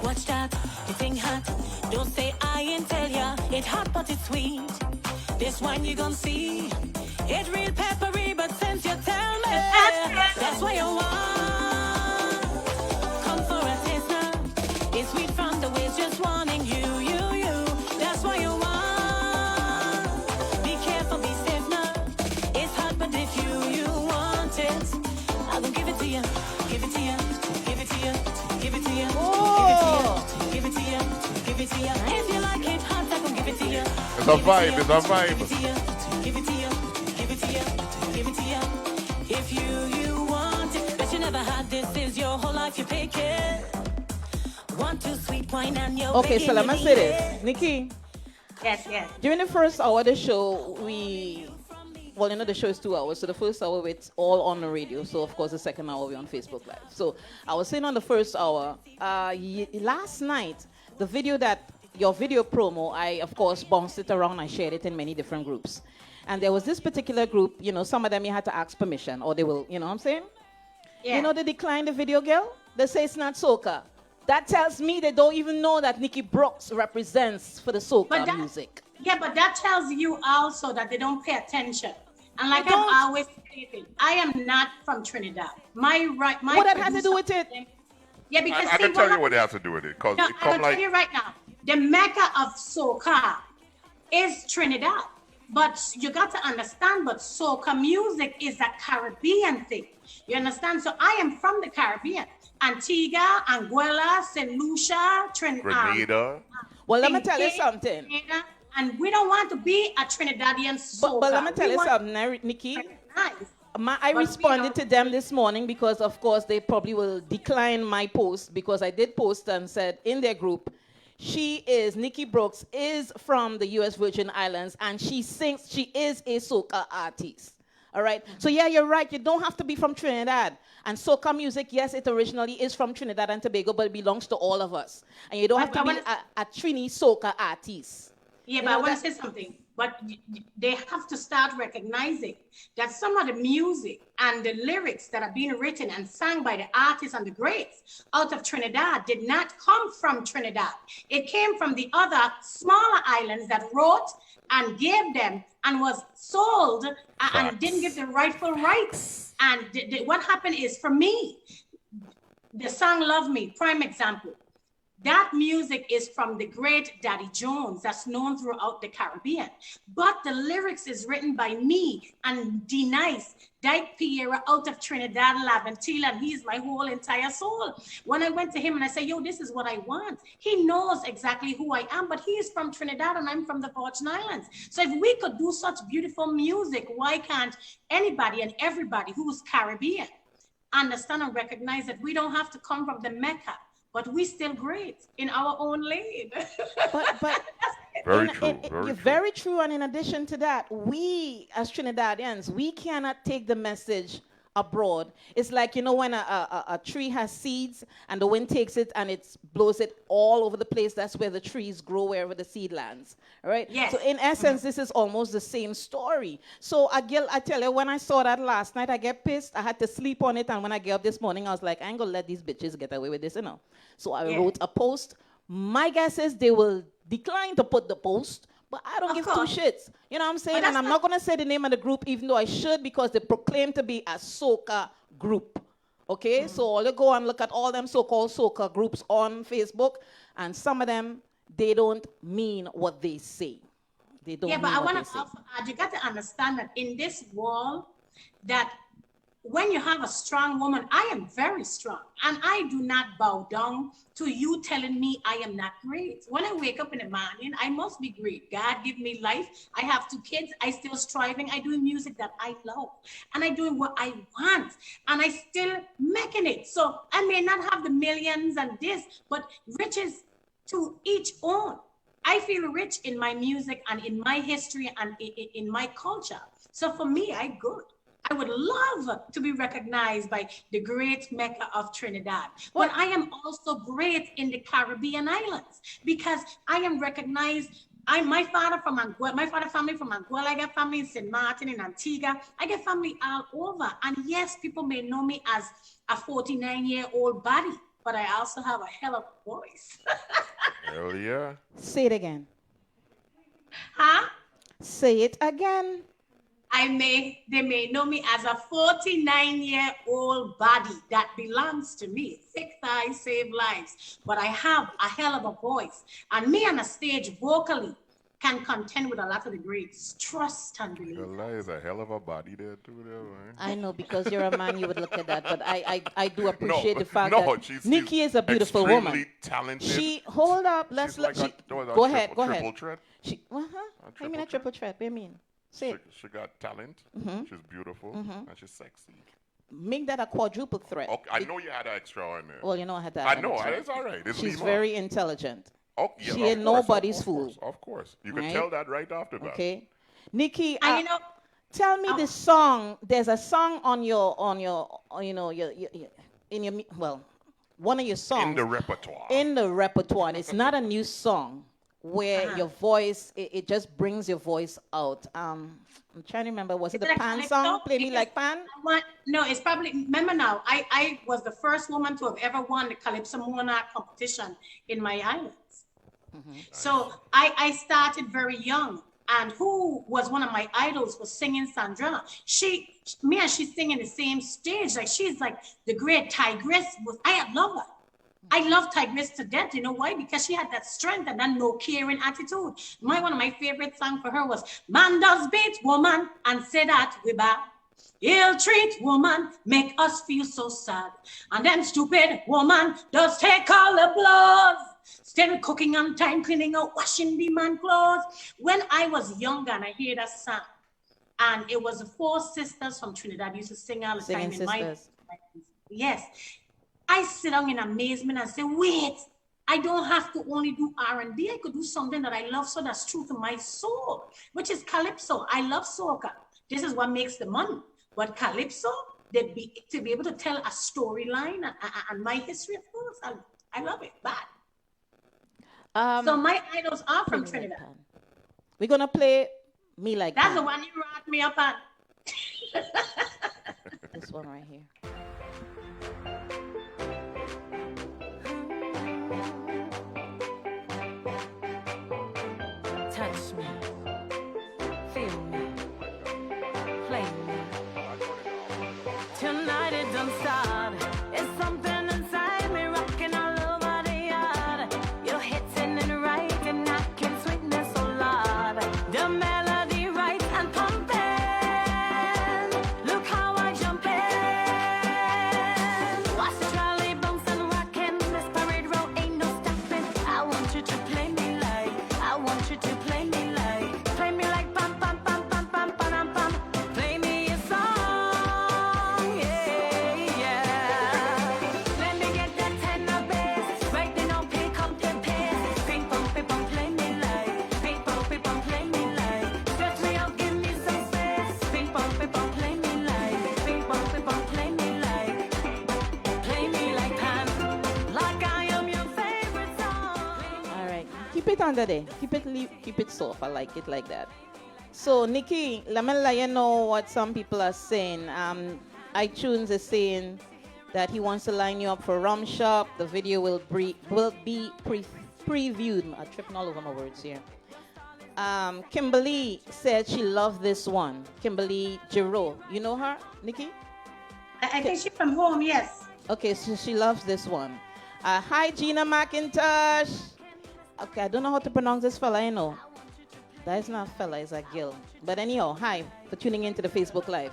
Watch that, the thing hot. Don't say I ain't tell ya. It hot, but it's sweet. This one you gon' see. It real peppery, but since you tell me, that's why you want. Come for a taste now. It's sweet from the waist, just wanting you. That's why you want. Be careful, be safe now. It's hot, but if you want it, I will give it to you. Give it to you. Give it to you. Give it to you. Oh. Give it to you. Give it to you. If you like it hot, I can give it to you. It's a vibe. It's a vibe. Give it to you. Give it to you. Give it to you. Give it to you. If you want it, but you never had this. Is your whole life you pick it. Want to sweet wine and you're Okay, so let me say this. this. Nikki, Yes. during the first hour of the show, well, you know, the show is 2 hours. So the first hour, it's all on the radio. So, of course, the second hour, we're on Facebook Live. So I was saying on the first hour, last night, the video your video promo, I, of course, bounced it around. I shared it in many different groups. And there was this particular group, you know, some of them you had to ask permission or they will, you know what I'm saying? Yeah. You know, they declined the video, girl. They say it's not soca. That tells me they don't even know that Nikki Brooks represents for the soca But that- music. Yeah, but that tells you also that they don't pay attention. And like They don't. I've always stated, I am not from Trinidad. My What that has to do with it? Yeah, because I can tell you what it has to do with it. Because No, it I will come like... tell you right now, the mecca of soca is Trinidad. But you got to understand, but soca music is a Caribbean thing. You understand? So I am from the Caribbean. Antigua, Anguilla, St. Lucia, Grenada. Well, let me tell you something. And we don't want to be a Trinidadian soca. But let me tell We you want something, Nikki. to be nice. I But we responded don't- to them this morning because, of course, they probably will decline my post because I did post and said in their group, Nikki Brooks is from the U.S. Virgin Islands and she is a soca artist. All right. So yeah, you're right. You don't have to be from Trinidad. And soca music, yes, it originally is from Trinidad and Tobago, but it belongs to all of us. And you don't have to be a Trini soca artist. Yeah, You but know I want that- to say something. But they have to start recognizing that some of the music and the lyrics that are being written and sung by the artists and the greats out of Trinidad did not come from Trinidad. It came from the other smaller islands that wrote and gave them and was sold and didn't get the rightful rights. And what happened is, for me, the song Love Me, prime example. That music is from the great Daddy Jones that's known throughout the Caribbean. But the lyrics is written by me and D Nice, Dyke Piera out of Trinidad, Laventille, and he's my whole entire soul. When I went to him and I said, yo, this is what I want. He knows exactly who I am, but he is from Trinidad and I'm from the Virgin Islands. So if we could do such beautiful music, why can't anybody and everybody who's Caribbean understand and recognize that we don't have to come from the Mecca, but we still great in our own lane. But Very true. Very true. And in addition to that, we as Trinidadians, we cannot take the message abroad, it's like, you know, when a tree has seeds and the wind takes it and it blows it all over the place. That's where the trees grow, wherever the seed lands, right? Yes. So in essence, this is almost the same story. So I tell you, when I saw that last night, I get pissed. I had to sleep on it, and when I get up this morning, I was like, I ain't gonna let these bitches get away with this, you know. So I wrote a post. My guess is they will decline to put the post, but I don't give two shits. You know what I'm saying? And I'm not going to say the name of the group, even though I should, because they proclaim to be a soca group. Okay? So all you go and look at all them so-called soca groups on Facebook, and some of them, they don't mean what they say. They don't mean what they say. Yeah, but I want to also add, you got to understand that in this world, that when you have a strong woman, I am very strong, and I do not bow down to you telling me I am not great. When I wake up in the morning, I must be great. God give me life. I have 2 kids. I still striving. I do music that I love, and I doing what I want, and I still making it. So I may not have the millions and this, but riches to each own. I feel rich in my music and in my history and in my culture. So for me, I good. I would love to be recognized by the great Mecca of Trinidad. But I am also great in the Caribbean islands because I am recognized. My father from Anguilla, my father family from Anguilla. I got family in St. Martin, in Antigua. I get family all over. And yes, people may know me as a 49-year-old body, but I also have a hell of a voice. Hell yeah. Say it again. Huh? Say it again. They may know me as a 49-year-old body that belongs to me. Thick thighs save lives. But I have a hell of a voice. And me on a stage vocally can contend with a lot of the greats. Trust and believe. Allah is a hell of a body there too, there, man. I know, because you're a man, you would look at that. But I do appreciate the fact that NIKKI is a beautiful woman. Talented. Hold up, let's look. Go ahead. Triple threat. What do you mean a triple threat? What do you mean? She got talent, she's beautiful, and she's sexy. Make that a quadruple threat. Okay, I know you had an extra on there. Well, you know I had that. I know, it's all right. She's very intelligent. Oh, yeah, she ain't nobody's fool. Of course. You can tell that right off the bat. Okay. NIKKI, tell me this song. There's a song on your one of your songs. In the repertoire. In the repertoire. And it's not a new song, where your voice, it just brings your voice out. I'm trying to remember, was it the Pan song? Play Me Like Pan? No, it's probably, remember now, I was the first woman to have ever won the Calypso Monarch competition in my islands. So I started very young. And who was one of my idols was singing Sandra. She's singing the same stage. Like, she's like the great Tigress. I love her. I love Tigress to death. You know why? Because she had that strength and that no caring attitude. One of my favorite songs for her was, man does beat woman and say that we bad. Ill treat woman, make us feel so sad. And then stupid woman does take all the blows. Still cooking on time, cleaning out, washing the man clothes. When I was younger and I hear that song, and it was the 4 sisters from Trinidad used to sing all the time in my yes. I sit down in amazement and say, wait, I don't have to only do R&B. I could do something that I love, so that's true to my soul, which is Calypso. I love soca. This is what makes the money. But Calypso, to be able to tell a storyline and my history, of course, I love it. Bad. So my idols are from Trinidad. We're going to play Me Like That's the one you wrote me up on. This one right here. Touch me, feel me, play me. Tonight it don't start. It's something inside me rocking all over the yard. You're hitting it right and I can sweetness a lot. The melody right and pumping. Look how I jump in. Keep it under there. Keep it soft. I like it like that. So, Nikki, let me let you know what some people are saying. iTunes is saying that he wants to line you up for Rum Shop. The video will be previewed. I'm tripping all over my words here. Kimberly said she loved this one. Kimberly Giroux. You know her, Nikki? I think she's from home, yes. Okay, so she loves this one. Hi, Gina McIntosh. Okay, I don't know how to pronounce this fella, you know. That is not a fella, it's a girl. But anyhow, hi for tuning into the Facebook Live.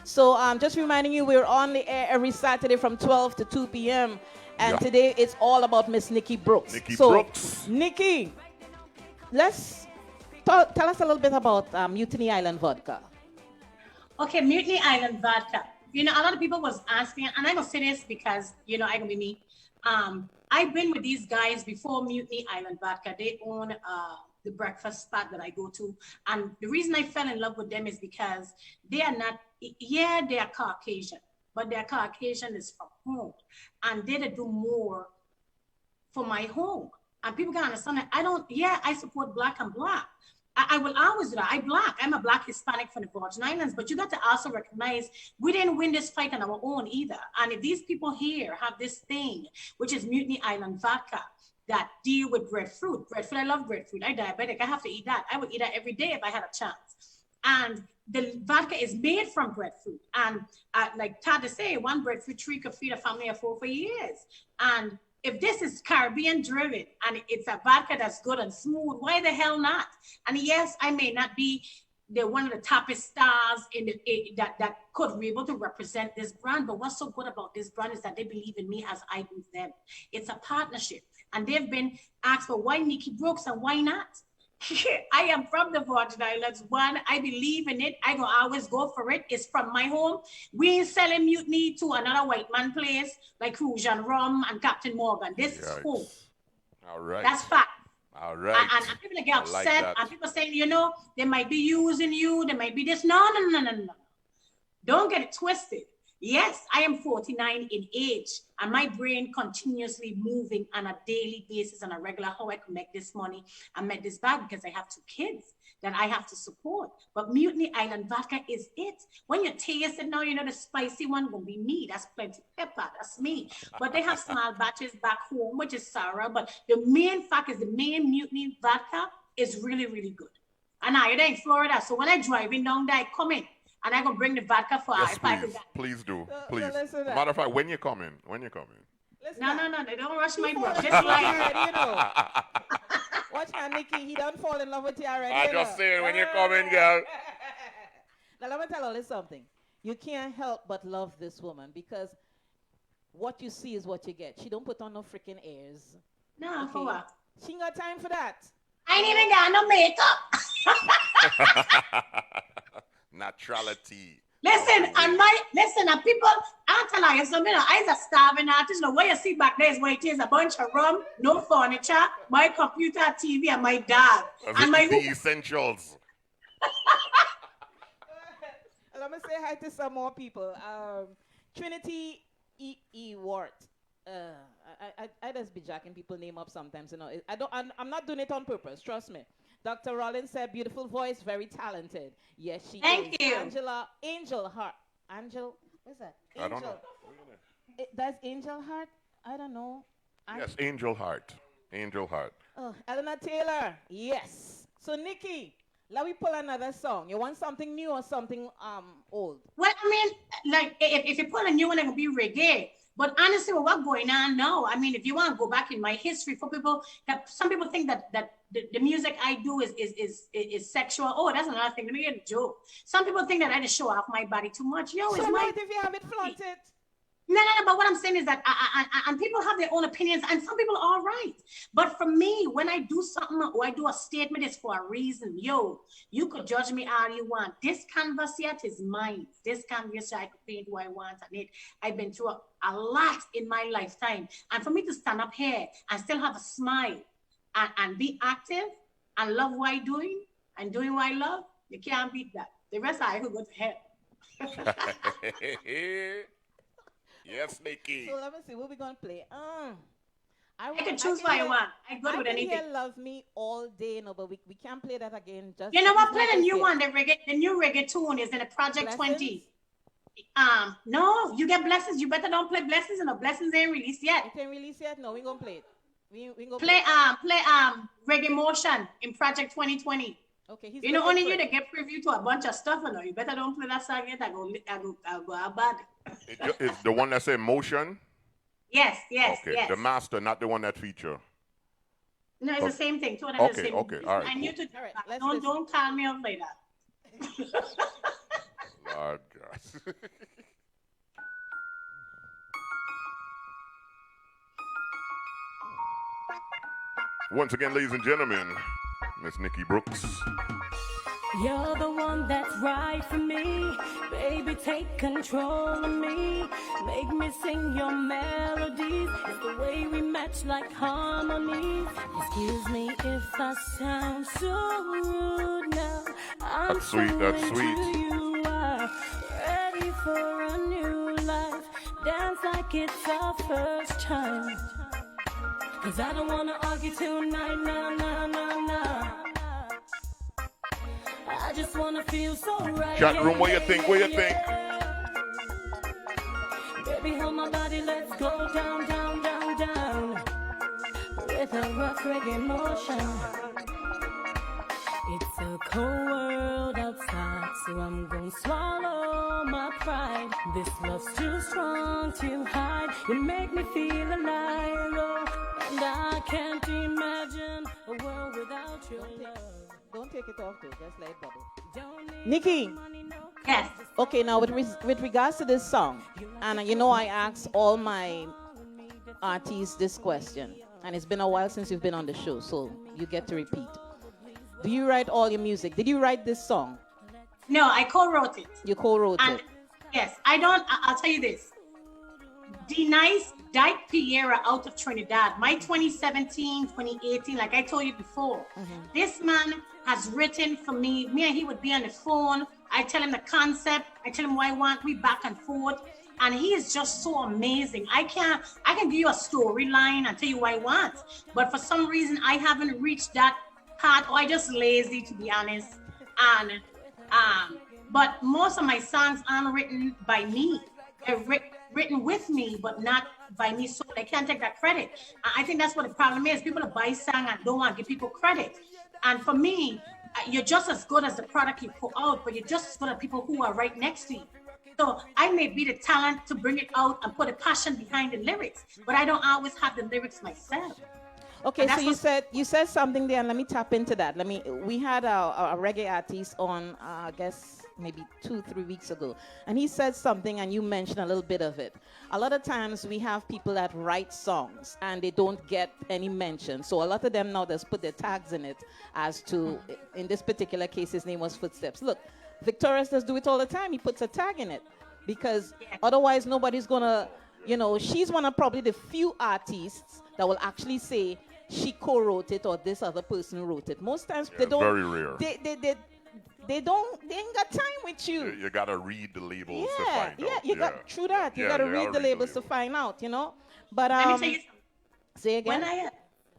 So just reminding you, we're on the air every Saturday from 12 to 2 p.m. And today it's all about Miss Nikki Brooks. Nikki, let's tell us a little bit about Mutiny Island Vodka. Okay, Mutiny Island Vodka. You know, a lot of people was asking, and I'm going to say this because, you know, I can be me. I've been with these guys before Mutiny Island Vodka. They own the breakfast spot that I go to. And the reason I fell in love with them is because they are not, they are Caucasian, but their Caucasian is from home. And they do more for my home. And people can understand that I support black and black. I will always do that. I'm a black Hispanic from the Virgin Islands, but you got to also recognize we didn't win this fight on our own either. And if these people here have this thing, which is Mutiny Island Vodka, that deal with breadfruit. I love breadfruit. I'm diabetic. I have to eat that. I would eat that every day if I had a chance. And the vodka is made from breadfruit. And like Todd say, one breadfruit tree could feed a family of 4 for years. And if this is Caribbean driven and it's a vodka that's good and smooth, why the hell not? And yes, I may not be one of the toppest stars that could be able to represent this brand, but what's so good about this brand is that they believe in me as I do them. It's a partnership. And they've been asked for why Nikki Brooks and why not? I am from the Virgin Islands. One, I believe in it. I go always go for it. It's from my home. We ain't selling Mutiny to another white man place like Rouge and Rum and Captain Morgan. This is home. All right. That's fact. All right. And people get upset and people saying, you know, they might be using you. They might be this. No. Don't get it twisted. Yes, I am 49 in age and my brain continuously moving on a daily basis on a regular how I can make this money and make this bag because I have 2 kids that I have to support. But Mutiny Island Vodka is it. When you taste it now, you know the spicy one will be me. That's plenty pepper. That's me. But they have small batches back home, which is Sarah. But the main fact is the main Mutiny Vodka is really, really good. And now you're there in Florida. So when I driving down there, I come in. And I'm going to bring the vodka for yes, please do. Please. Matter of fact, when you come in. No, they don't rush my bro. Just like you know. Watch now, Nikki. He don't fall in love with you already. I just saying when you come in, girl. Now, let me tell you something. You can't help but love this woman because what you see is what you get. She don't put on no freaking airs. No, for what? She ain't got time for that. I ain't even got no makeup. Naturality. Listen, and people, I'll tell you something. I'm a starving artist. The way you see back there is where it is a bunch of rum, no furniture, my computer, TV, and my dog. And my essentials. Let me say hi to some more people. Trinity E. Wart. I just be jacking people's name up sometimes, you know. I'm not doing it on purpose, trust me. Dr. Rollins said, beautiful voice, very talented. Yes, she is. Thank you. Angel Heart. What's that? Angel. I don't know. That's Angel Heart? I don't know. Yes, Angel Heart. Oh, Eleanor Taylor. Yes. So, Nikki, let me pull another song. You want something new or something old? Well, I mean, like, if you pull a new one, it will be reggae. But honestly, what's going on now? I mean, if you want to go back in my history, for people, that some people think that the music I do is sexual. Oh, that's another thing. Let me get a joke. Some people think that I just show off my body too much. Yo, it's my. If you have it flaunted. No. But what I'm saying is that and people have their own opinions, and some people are right. But for me, when I do something or I do a statement, it's for a reason. Yo, you could judge me all you want. This canvas yet is mine. This canvas I could paint who I want on it. I've been through a lot in my lifetime, and for me to stand up here and still have a smile and be active and love what I'm doing and doing what I love, you can't beat that. The rest I could go to hell. Yes, Nikki. So let me see what we're gonna play. I can choose what I want. I go with anything. I can hear Love Me all day, no, but we can't play that again. Just you know what? Play the new one. The new reggae tune is in the Project Blessings? 20. No, you get Blessings. You better don't play Blessings, and the Blessings ain't released yet. It ain't released yet. No, we gonna play it. We gonna play Reggae Motion in Project 2020. Okay, you know, only you to get preview to a bunch of stuff, and you better don't play that song yet. I go out bad. It's the one that say Motion. Yes. Okay, yes. the master, not the one that feature. No, it's the same thing. Two of them Okay, the same. okay, all right. I knew to. All right, Don't call me up like that. Lord God. Once again, ladies and gentlemen, Miss Nikki Brooks. You're the one that's right for me. Baby, take control of me. Make me sing your melodies. It's the way we match like harmonies. Excuse me if I sound so rude now. I'm That's sweet, that's so sweet. into you are ready for a new life. Dance like it's our first time. Cause I don't wanna argue tonight, nah. I just wanna feel so right. Chat room, what you think? Baby, hold my body, let's go down. With a rough reggae motion. It's a cold world outside, so I'm gonna swallow my pride. This love's too strong to hide. You make me feel alive, oh, and I can't imagine a world without your love. Don't take it off though, just let it bubble. Nikki. Yes. Okay, now with regards to this song, and you know I ask all my artists this question, and it's been a while since you've been on the show, so you get to repeat. Do you write all your music? Did you write this song? No, I co-wrote it. You co-wrote it? Yes, I'll tell you this. D-Nice, Dyke Piera out of Trinidad. My 2017, 2018, like I told you before, this man has written for me. Me and he would be on the phone. I tell him the concept. I tell him what I want. We back and forth. And he is just so amazing. I can give you a storyline and tell you what I want. But for some reason, I haven't reached that part, or I just lazy, to be honest. And but most of my songs aren't written by me. They're written with me, but not by me, so they can't take that credit. I think that's what the problem is. People buy songs and don't want to give people credit. And for me, you're just as good as the product you put out, but you're just as good as people who are right next to you. So I may be the talent to bring it out and put a passion behind the lyrics, but I don't always have the lyrics myself. Okay, so you said something there, and let me tap into that. We had a reggae artist on, I guess maybe 2-3 weeks ago, and he said something, and you mentioned a little bit of it. A lot of times we have people that write songs and they don't get any mention, so a lot of them now just put their tags in it. As to, in this particular case, his name was Footsteps. Look, Victorious does do it all the time. He puts a tag in it because otherwise nobody's gonna, she's one of probably the few artists that will actually say she co-wrote it or this other person wrote it. Most times they don't. Very rare. They ain't got time with you. You gotta read the labels to find out. You got true that. You gotta read the labels to find out, But let me tell you something. Say again.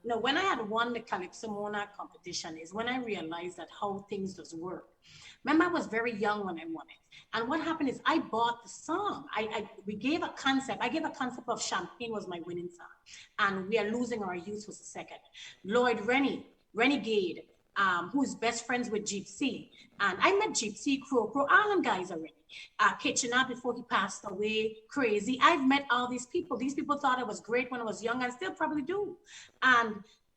When I had won the Calypso Monarch competition is when I realized that how things does work. Remember, I was very young when I won it. And what happened is I bought the song. We gave a concept. I gave a concept of Champagne was my winning song. And We Are Losing Our Youth was the second. Lloyd Renegade, who's best friends with Gypsy. And I met Gypsy, Crow, all them guys already. Kitchener before he passed away, Crazy. I've met all these people. These people thought I was great when I was young and still probably do.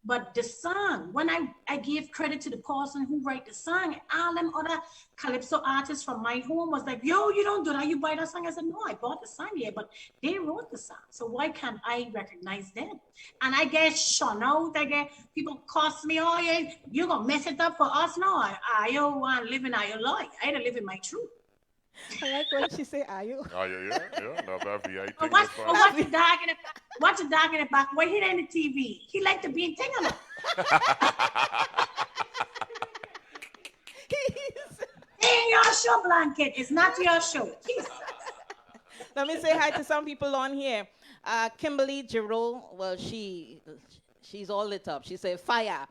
But the song, when I gave credit to the person who wrote the song, all them other Calypso artists from my home was like, yo, you don't do that, you buy that song. I said, no, I bought the song, but they wrote the song. So why can't I recognize them? And I get shun out, people cost me, oh yeah, you're gonna mess it up for us? No, I don't want to live in your life. I don't live in my truth. I like when she say, are you? Oh, yeah. No, that'd be What's the dog in the back? Watch the dog in the back. Why he in the TV? He like to be in Tingala. In your show, Blanket. It's not your show. Jesus. Let me say hi to some people on here. Kimberly Giroux, well, she's all lit up. She said, fire.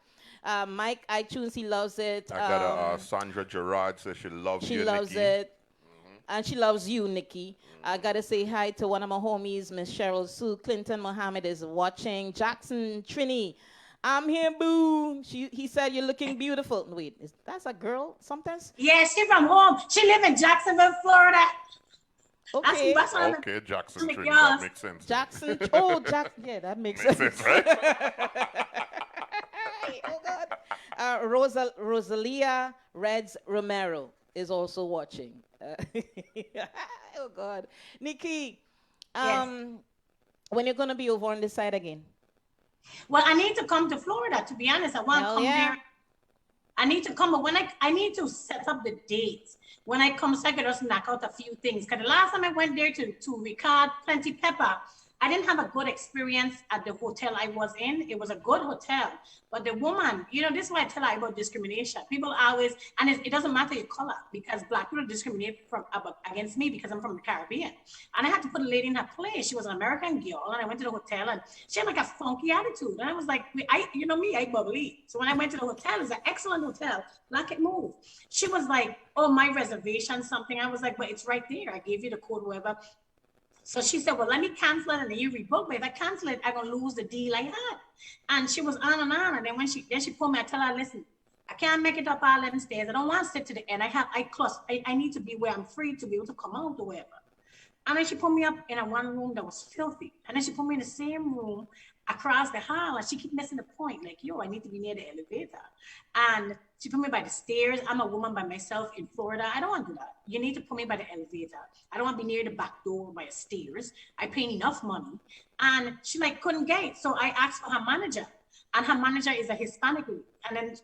Mike iTunes, he loves it. I got Sandra Gerard says she loves She you, loves Nikki. it. And she loves you, Nikki. I got to say hi to one of my homies, Miss Cheryl Sue. Clinton Mohammed is watching. Jackson Trini, I'm here, boo. He said you're looking beautiful. Wait, that's a girl sometimes? Yeah, she from home. She live in Jacksonville, Florida. Okay. Okay, Jackson Trini, that makes sense. Jackson, yeah, that makes sense. Right? Oh, God. Rosalia Reds Romero is also watching. Oh, God. Nikki, when you're going to be over on this side again? Well, I need to come to Florida, to be honest. I want to come there. I need to come, but when I need to set up the dates. When I come, so I can just knock out a few things. Because the last time I went there to record Plenty Pepper, I didn't have a good experience at the hotel I was in. It was a good hotel, but the woman, this is why I tell her about discrimination. People always, and it doesn't matter your color, because Black people discriminate against me because I'm from the Caribbean. And I had to put a lady in her place. She was an American girl, and I went to the hotel, and she had like a funky attitude. And I was like, I bubbly. So when I went to the hotel, it's an excellent hotel. Black it move. She was like, oh, my reservation, something. I was like, but it's right there. I gave you the code, whatever. So she said, well, let me cancel it and then you rebook. But if I cancel it, I'm going to lose the deal I had. And she was on and on. And then when she pulled me, I tell her, listen, I can't make it up all 11 stairs. I don't want to sit to the end. I need to be where I'm free to be able to come out or whatever. And then she put me up in a one room that was filthy. And then she put me in the same room across the hall. And she keep missing the point. Like, I need to be near the elevator. And she put me by the stairs. I'm a woman by myself in Florida. I don't want to do that. You need to put me by the elevator. I don't want to be near the back door by the stairs. I pay enough money. And she couldn't get it. So I asked for her manager. And her manager is a Hispanic lady. And then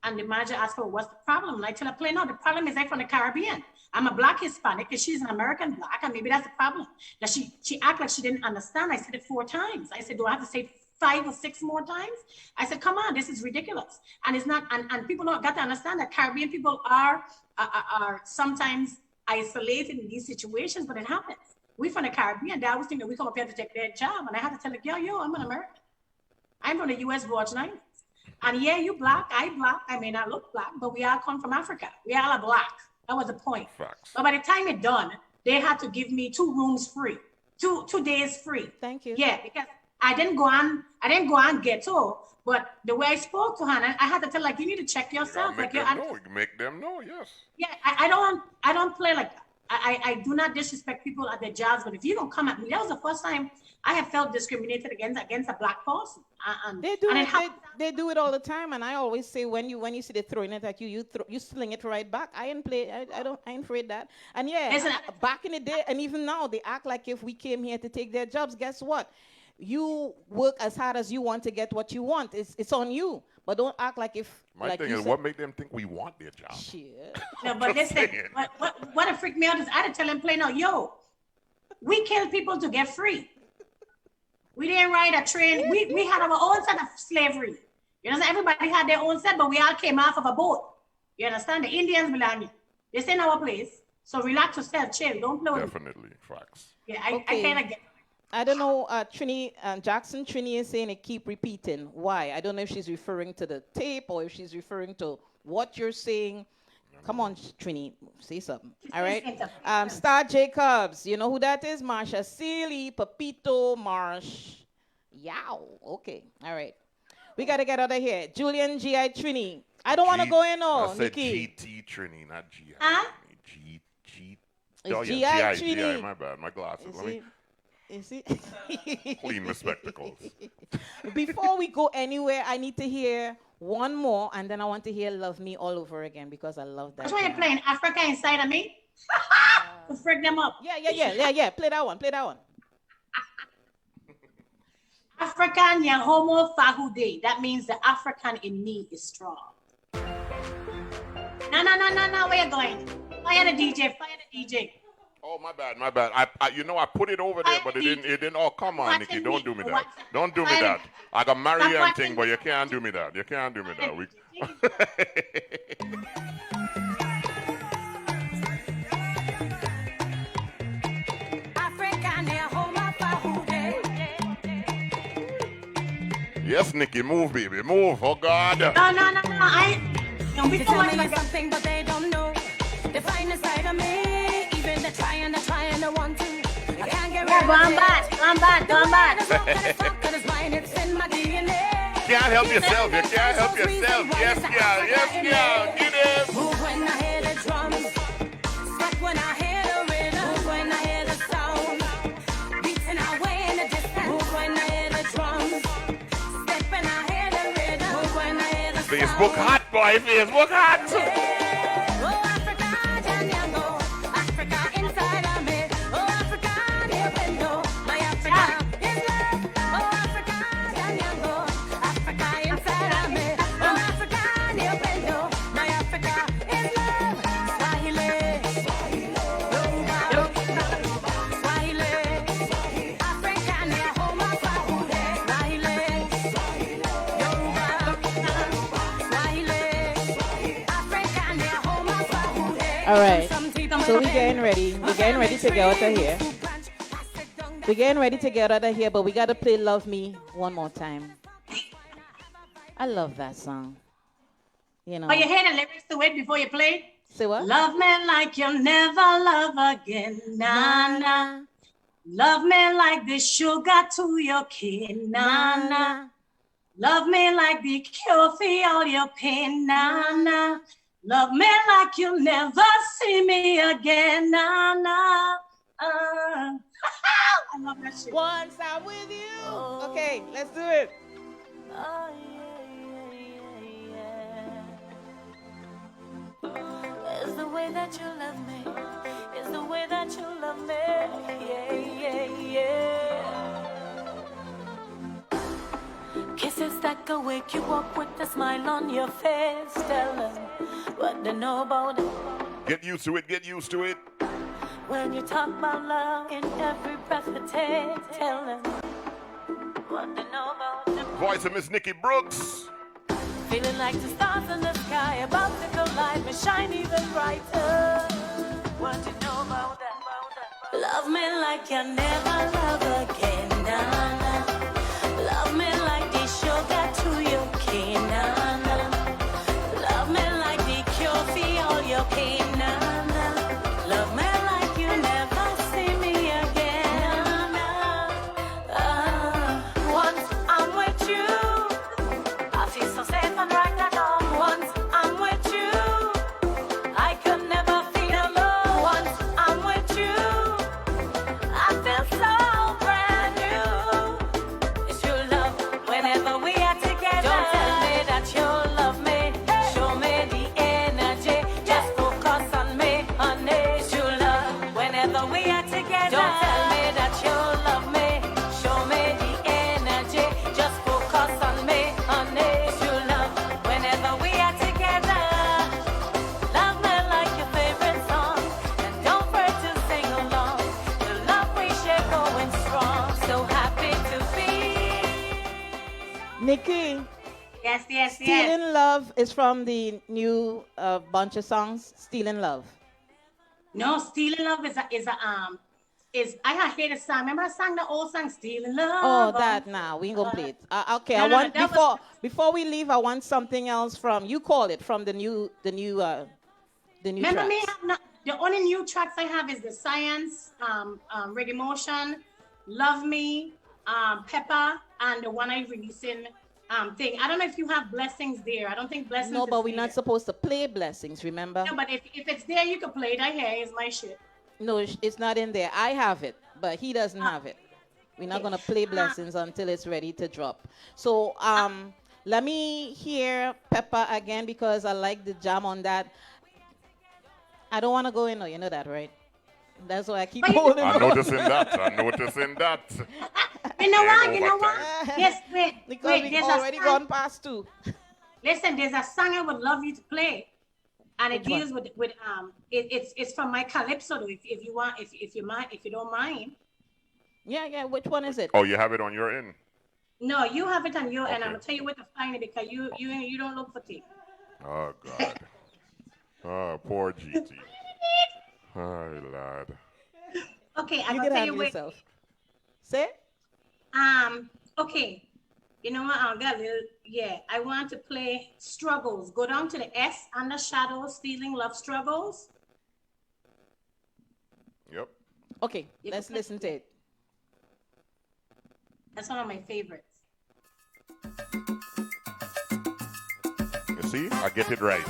and the manager asked her, what's the problem? And I tell her, no, the problem is I'm from the Caribbean. I'm a Black Hispanic and she's an American Black, and maybe that's the problem. Now she acted like she didn't understand. I said it 4 times. I said, do I have to say 5 or 6 more times? I said, come on, this is ridiculous. And it's not, and people don't got to understand that Caribbean people are sometimes isolated in these situations, but it happens. We from the Caribbean, they always think that we come up here to take their job. And I had to tell the girl, I'm an American. I'm from the U.S. Virgin Islands. And yeah, you Black, I Black. I may not look Black, but we all come from Africa. We all are Black. That was the point. Facts. But by the time it done, they had to give me 2 rooms free, 2 days free. Thank you. Yeah, because I didn't go on ghetto, but the way I spoke to her, I had to tell you need to check yourself. You can make them know, yes. Yeah, I don't play like that. I do not disrespect people at their jobs, but if you don't come at me, that was the first time I have felt discriminated against a Black person. They do it all the time, and I always say when you see they throwing it at you, you sling it right back. I ain't afraid of that. And back in the day, and even now, they act like if we came here to take their jobs. Guess what? You work as hard as you want to get what you want. It's on you. But don't act like if... My thing is, what make them think we want their job? Shit. No, but listen, what freaked me out is I had to tell him plain out, we kill people to get free. We didn't ride a train. We had our own set of slavery. You understand? Everybody had their own set, but we all came off of a boat. You understand? The Indians belong here. They stay in our place. So relax yourself, chill. Don't play with it. Definitely, facts. Yeah, I kind of get. I don't know, Jackson Trini is saying it keep repeating. Why? I don't know if she's referring to the tape or if she's referring to what you're saying. Come on, Trini, say something. All right. Star Jacobs, you know who that is? Marsha Seeley, Papito, Marsh. Yow. Okay. All right. We got to get out of here. Julian G.I. Trini. I don't want to go in, I said Nikki. GT Trini, not G.I. Huh? G.I. Trini. G.I. My bad. My glasses. Is it? Clean my spectacles. Before we go anywhere, I need to hear one more, and then I want to hear Love Me All Over Again because I love that. That's why you're playing Africa Inside of Me? To freak them up. Yeah. Play that one. African Yahomo Fahude. That means the African in me is strong. No. Where you going? Fire the DJ. Oh, my bad. I put it over there, but it didn't. Oh, come on, Nikki, don't do me that. Don't do me that. I got married and thing, but you can't do me that. African Yahomo Fahude. Yes, Nikki, move, baby, move. Oh God. No. Don't be They so tell much me like that. something, but they don't know. They find the side of me. Even they try and they want to. I can't get rid Yeah, of go on it. back. It's mine, it's in my DNA. Can't help yourself. You can't help yourself. Yes, girl. Yes, girl. Get it. Move when I hear the drums. Step when I hear the rhythm. Move when I hear the sound. Beating away in the distance. Move when I hear the drums. Step when I hear the rhythm. Move when I hear the sound. Facebook hot, boy. Facebook hot. Oh, Africa, Janyango. Africa inside of me. Oh, Africa, near window. My Africa is love. Oh, Africa, Janyango. Africa inside of me. Oh, Africa, near window. My Africa is love. Swahili. Yoruba. Swahili. Africa near home of Swahili. Swahili. Yoruba. Swahili. Africa near home of Swahili. All right. So we're getting ready. We're getting ready to get out of here. We're getting ready to get out of here, but we got to play Love Me one more time. I love that song. You know. Oh, you hear the lyrics to it before you play? Say what? Love me like you'll never love again, na. Love me like the sugar to your cane, na. Love me like the cure for all your pain, na. Love me like you'll never see me again, na. I love that shit. Once I'm with you. Okay, let's do it. Oh, yeah. It's the way that you love me. It's the way that you love me. Yeah. Kisses that go wake you up with a smile on your face. Tell them what they know about it. Get used to it. Get used to it. When you talk about love in every breath you take. Tell them what they know about it. Voice of Miss Nikki Brooks. Feeling like the stars in the sky, about to go light and shine even brighter. What you know about that? Love me like you never love again, nah. Love me like the sugar to your cane, nah. Love me like the cure for all your pain, nah. Love me like you never see me again, once I'm with you, I feel so safe and right at home. Once I'm with you, I could never feel alone. Once I'm with you, I feel so brand new. It's your love whenever we are together. Don't tell me that you love me. Show me the energy. Just focus on me, honey. It's your love whenever we are together. Don't tell me that you love me. Show me the energy. Just focus on me, honey. It's your love whenever we are together. Love me like your favorite song, and don't fret to sing along. The love we share going strong. So happy to be. Nikki, Yes. Stealing Love is from the new bunch of songs, Stealing Love. No, Stealing Love is I have heard the song. Remember I sang the old song, Stealing Love? Oh, that now. We ain't gonna play it. Okay, no, I want that was- before we leave, I want something else from you call it from the new Remember tracks. me? The only new tracks I have is the Science, Reggae Motion, Love Me, Pepper, and the one I releasing thing. I don't know if you have Blessings there. I don't think Blessings. No, but is we're not there. supposed to play Blessings, remember? No, but if it's there, you can play it. I hear it's my shit. No, it's not in there. I have it, but he doesn't have it. We're not gonna play Blessings until it's ready to drop. So let me hear Pepper again because I like the jam on that. I don't want to go in. No, you know that, right? That's why I keep holding I'm on. noticing that. You know what? Yeah, You know what? overtime. Yes, wait. Because Wait, we've there's already a song. gone past 2. Listen, there's a song I would love you to play, and it Which one? deals with it's from my Calypso. Though, if you want, if you mind, if you don't mind. Yeah. Which one is it? Oh, you have it on your end. No, you have it on your end. Okay. I'm gonna tell you where to find it because you don't look for tape. Oh God. Oh, poor GT. Oh Lord. Okay, I'm You gonna can tell you handle where. yourself. Say? Okay. You know what? I got a little, yeah. I want to play Struggles. Go down to the S under Shadows, Stealing Love Struggles. Yep. Okay, let's listen to it. That's one of my favorites. You see? I get it right.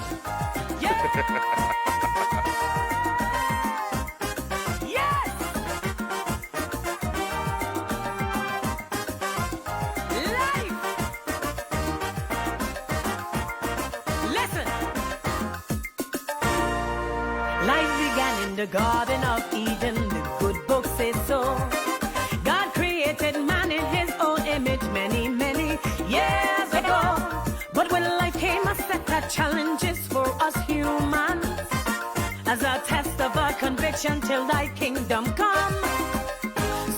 The Garden of Eden, the good book says so. God created man in his own image many, many years ago. But when life came, a set of challenges for us humans, as a test of our conviction till thy kingdom come.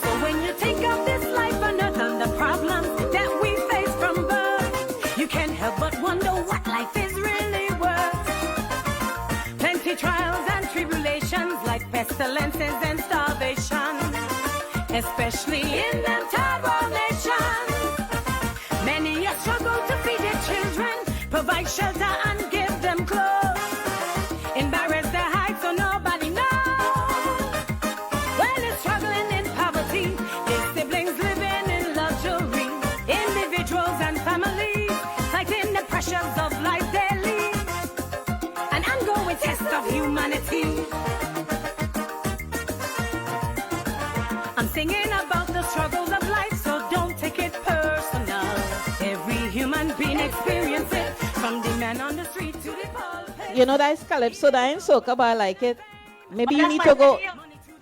So when you think of this life on earth and the problems that we face from birth, you can't help but wonder what life is really worth. Plenty trials and tribulations, like pestilences and starvation, especially in them third world nations. Many a struggle to feed their children, provide shelter and give them clothes, embarrass their height so nobody knows. Well, they're struggling in poverty, their siblings living in luxury, individuals and families fighting the pressures of life daily, an ongoing test of humanity. I'm singing about the struggles of life, so don't take it personal. Every human being experiences it, from the man on the street to the pulpit. You know that's calypso, that ain't soca, but I like it. Maybe you need to go.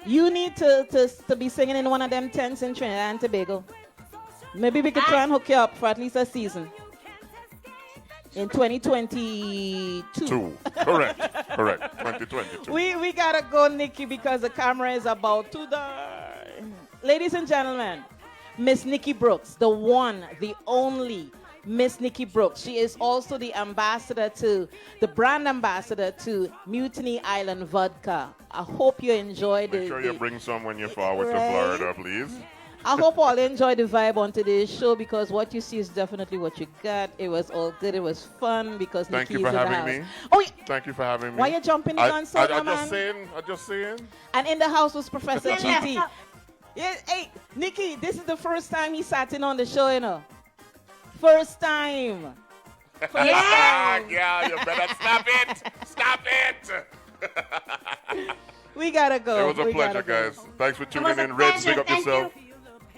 You need to be singing in one of them tents in Trinidad and Tobago. Maybe we could try and hook you up for at least a season. In 2022. Correct. 2022. We gotta go, Nikki, because the camera is about to die. Ladies and gentlemen, Miss Nikki Brooks, the one, the only Miss Nikki Brooks. She is also the brand ambassador to Mutiny Island Vodka. I hope you enjoyed it. Make sure you bring some when you're forward to Florida, please. I hope all enjoy the vibe on today's show, because what you see is definitely what you got. It was all good. It was fun because Thank Nikki you is for in the having house. me. Oh, Thank you for having me. why you jumping in on soca, man? I just saying. And in the house was Professor GT. Yeah, hey, Nikki, this is the first time he sat in on the show, you know. First time. Yeah, you better stop it. Stop it. We gotta go. It was a pleasure, guys. Thanks for tuning in. Red, big up yourself.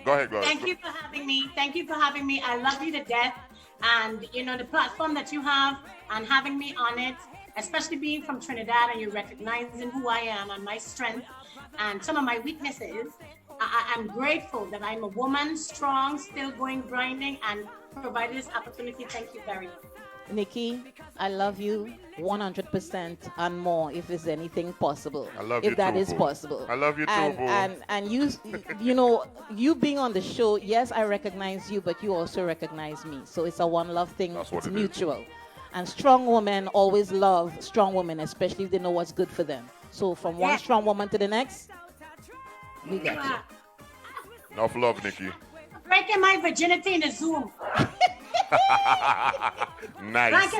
Go ahead, Gloria. Thank you for having me. Thank you for having me. I love you to death. And, you know, the platform that you have and having me on it, especially being from Trinidad and you're recognizing who I am and my strength and some of my weaknesses, I'm grateful that I'm a woman, strong, still going, grinding, and providing this opportunity. Thank you very much. Nikki, I love you 100% and more if there's anything possible. I love you if that too, is boo. possible. I love you too, boo. And you know, you being on the show, yes, I recognize you, but you also recognize me. So it's a one love thing. It's mutual. And strong women always love strong women, especially if they know what's good for them. So from one strong woman to the next, we got you. Enough love, Nikki. Breaking my virginity in the Zoom. Nice.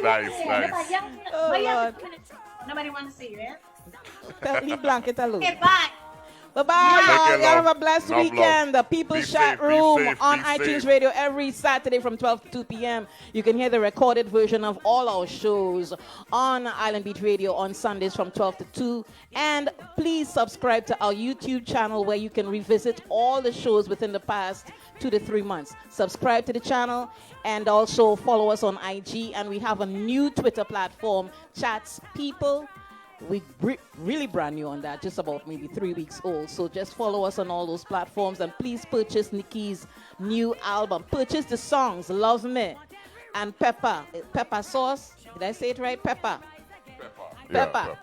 Oh, Lord. Nobody want to see you, eh? Leave blanket alone. Okay, bye. Bye-bye, y'all. Y'all have a blessed Love, weekend. The People's Chat Room on be iTunes safe. Radio every Saturday from 12 to 2 p.m. You can hear the recorded version of all our shows on Island Beat Radio on Sundays from 12 to 2. And please subscribe to our YouTube channel where you can revisit all the shows within the past 2 to 3 months. Subscribe to the channel and also follow us on IG. And we have a new Twitter platform, Chats People. We really brand new on that, just about maybe 3 weeks old. So just follow us on all those platforms and please purchase Nikki's new album. Purchase the songs Love Me and Pepper Sauce. Did I say it right? Pepper. Pepper.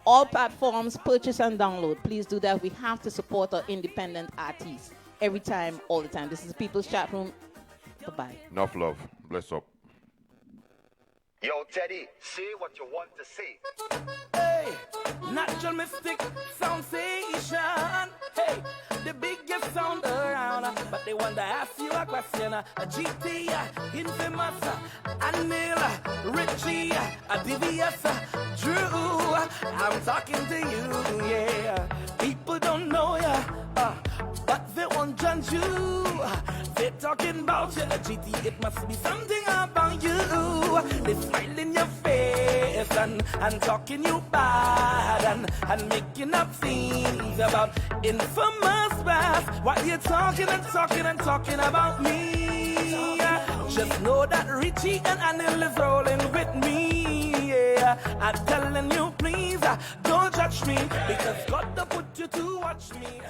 All platforms, purchase and download. Please do that. We have to support our independent artists every time, all the time. This is People's Chat Room. Bye-bye. Enough love. Bless up. Yo, Teddy, say what you want to say. Hey, natural mystic sensation. Hey, the biggest sound around. But they want to ask you a question. A GT, infamous, Anil, Richie, Divius, Drew. I'm talking to you, yeah. People don't know ya, but they won't judge you. They're talking about you, GT. It must be something about you. They smile in your face and talking you bad and making up things about infamous past. While you're talking and talking about me, just know that Richie and Anil is rolling with me. Yeah, I'm telling you, please don't judge me, because God put you to watch me.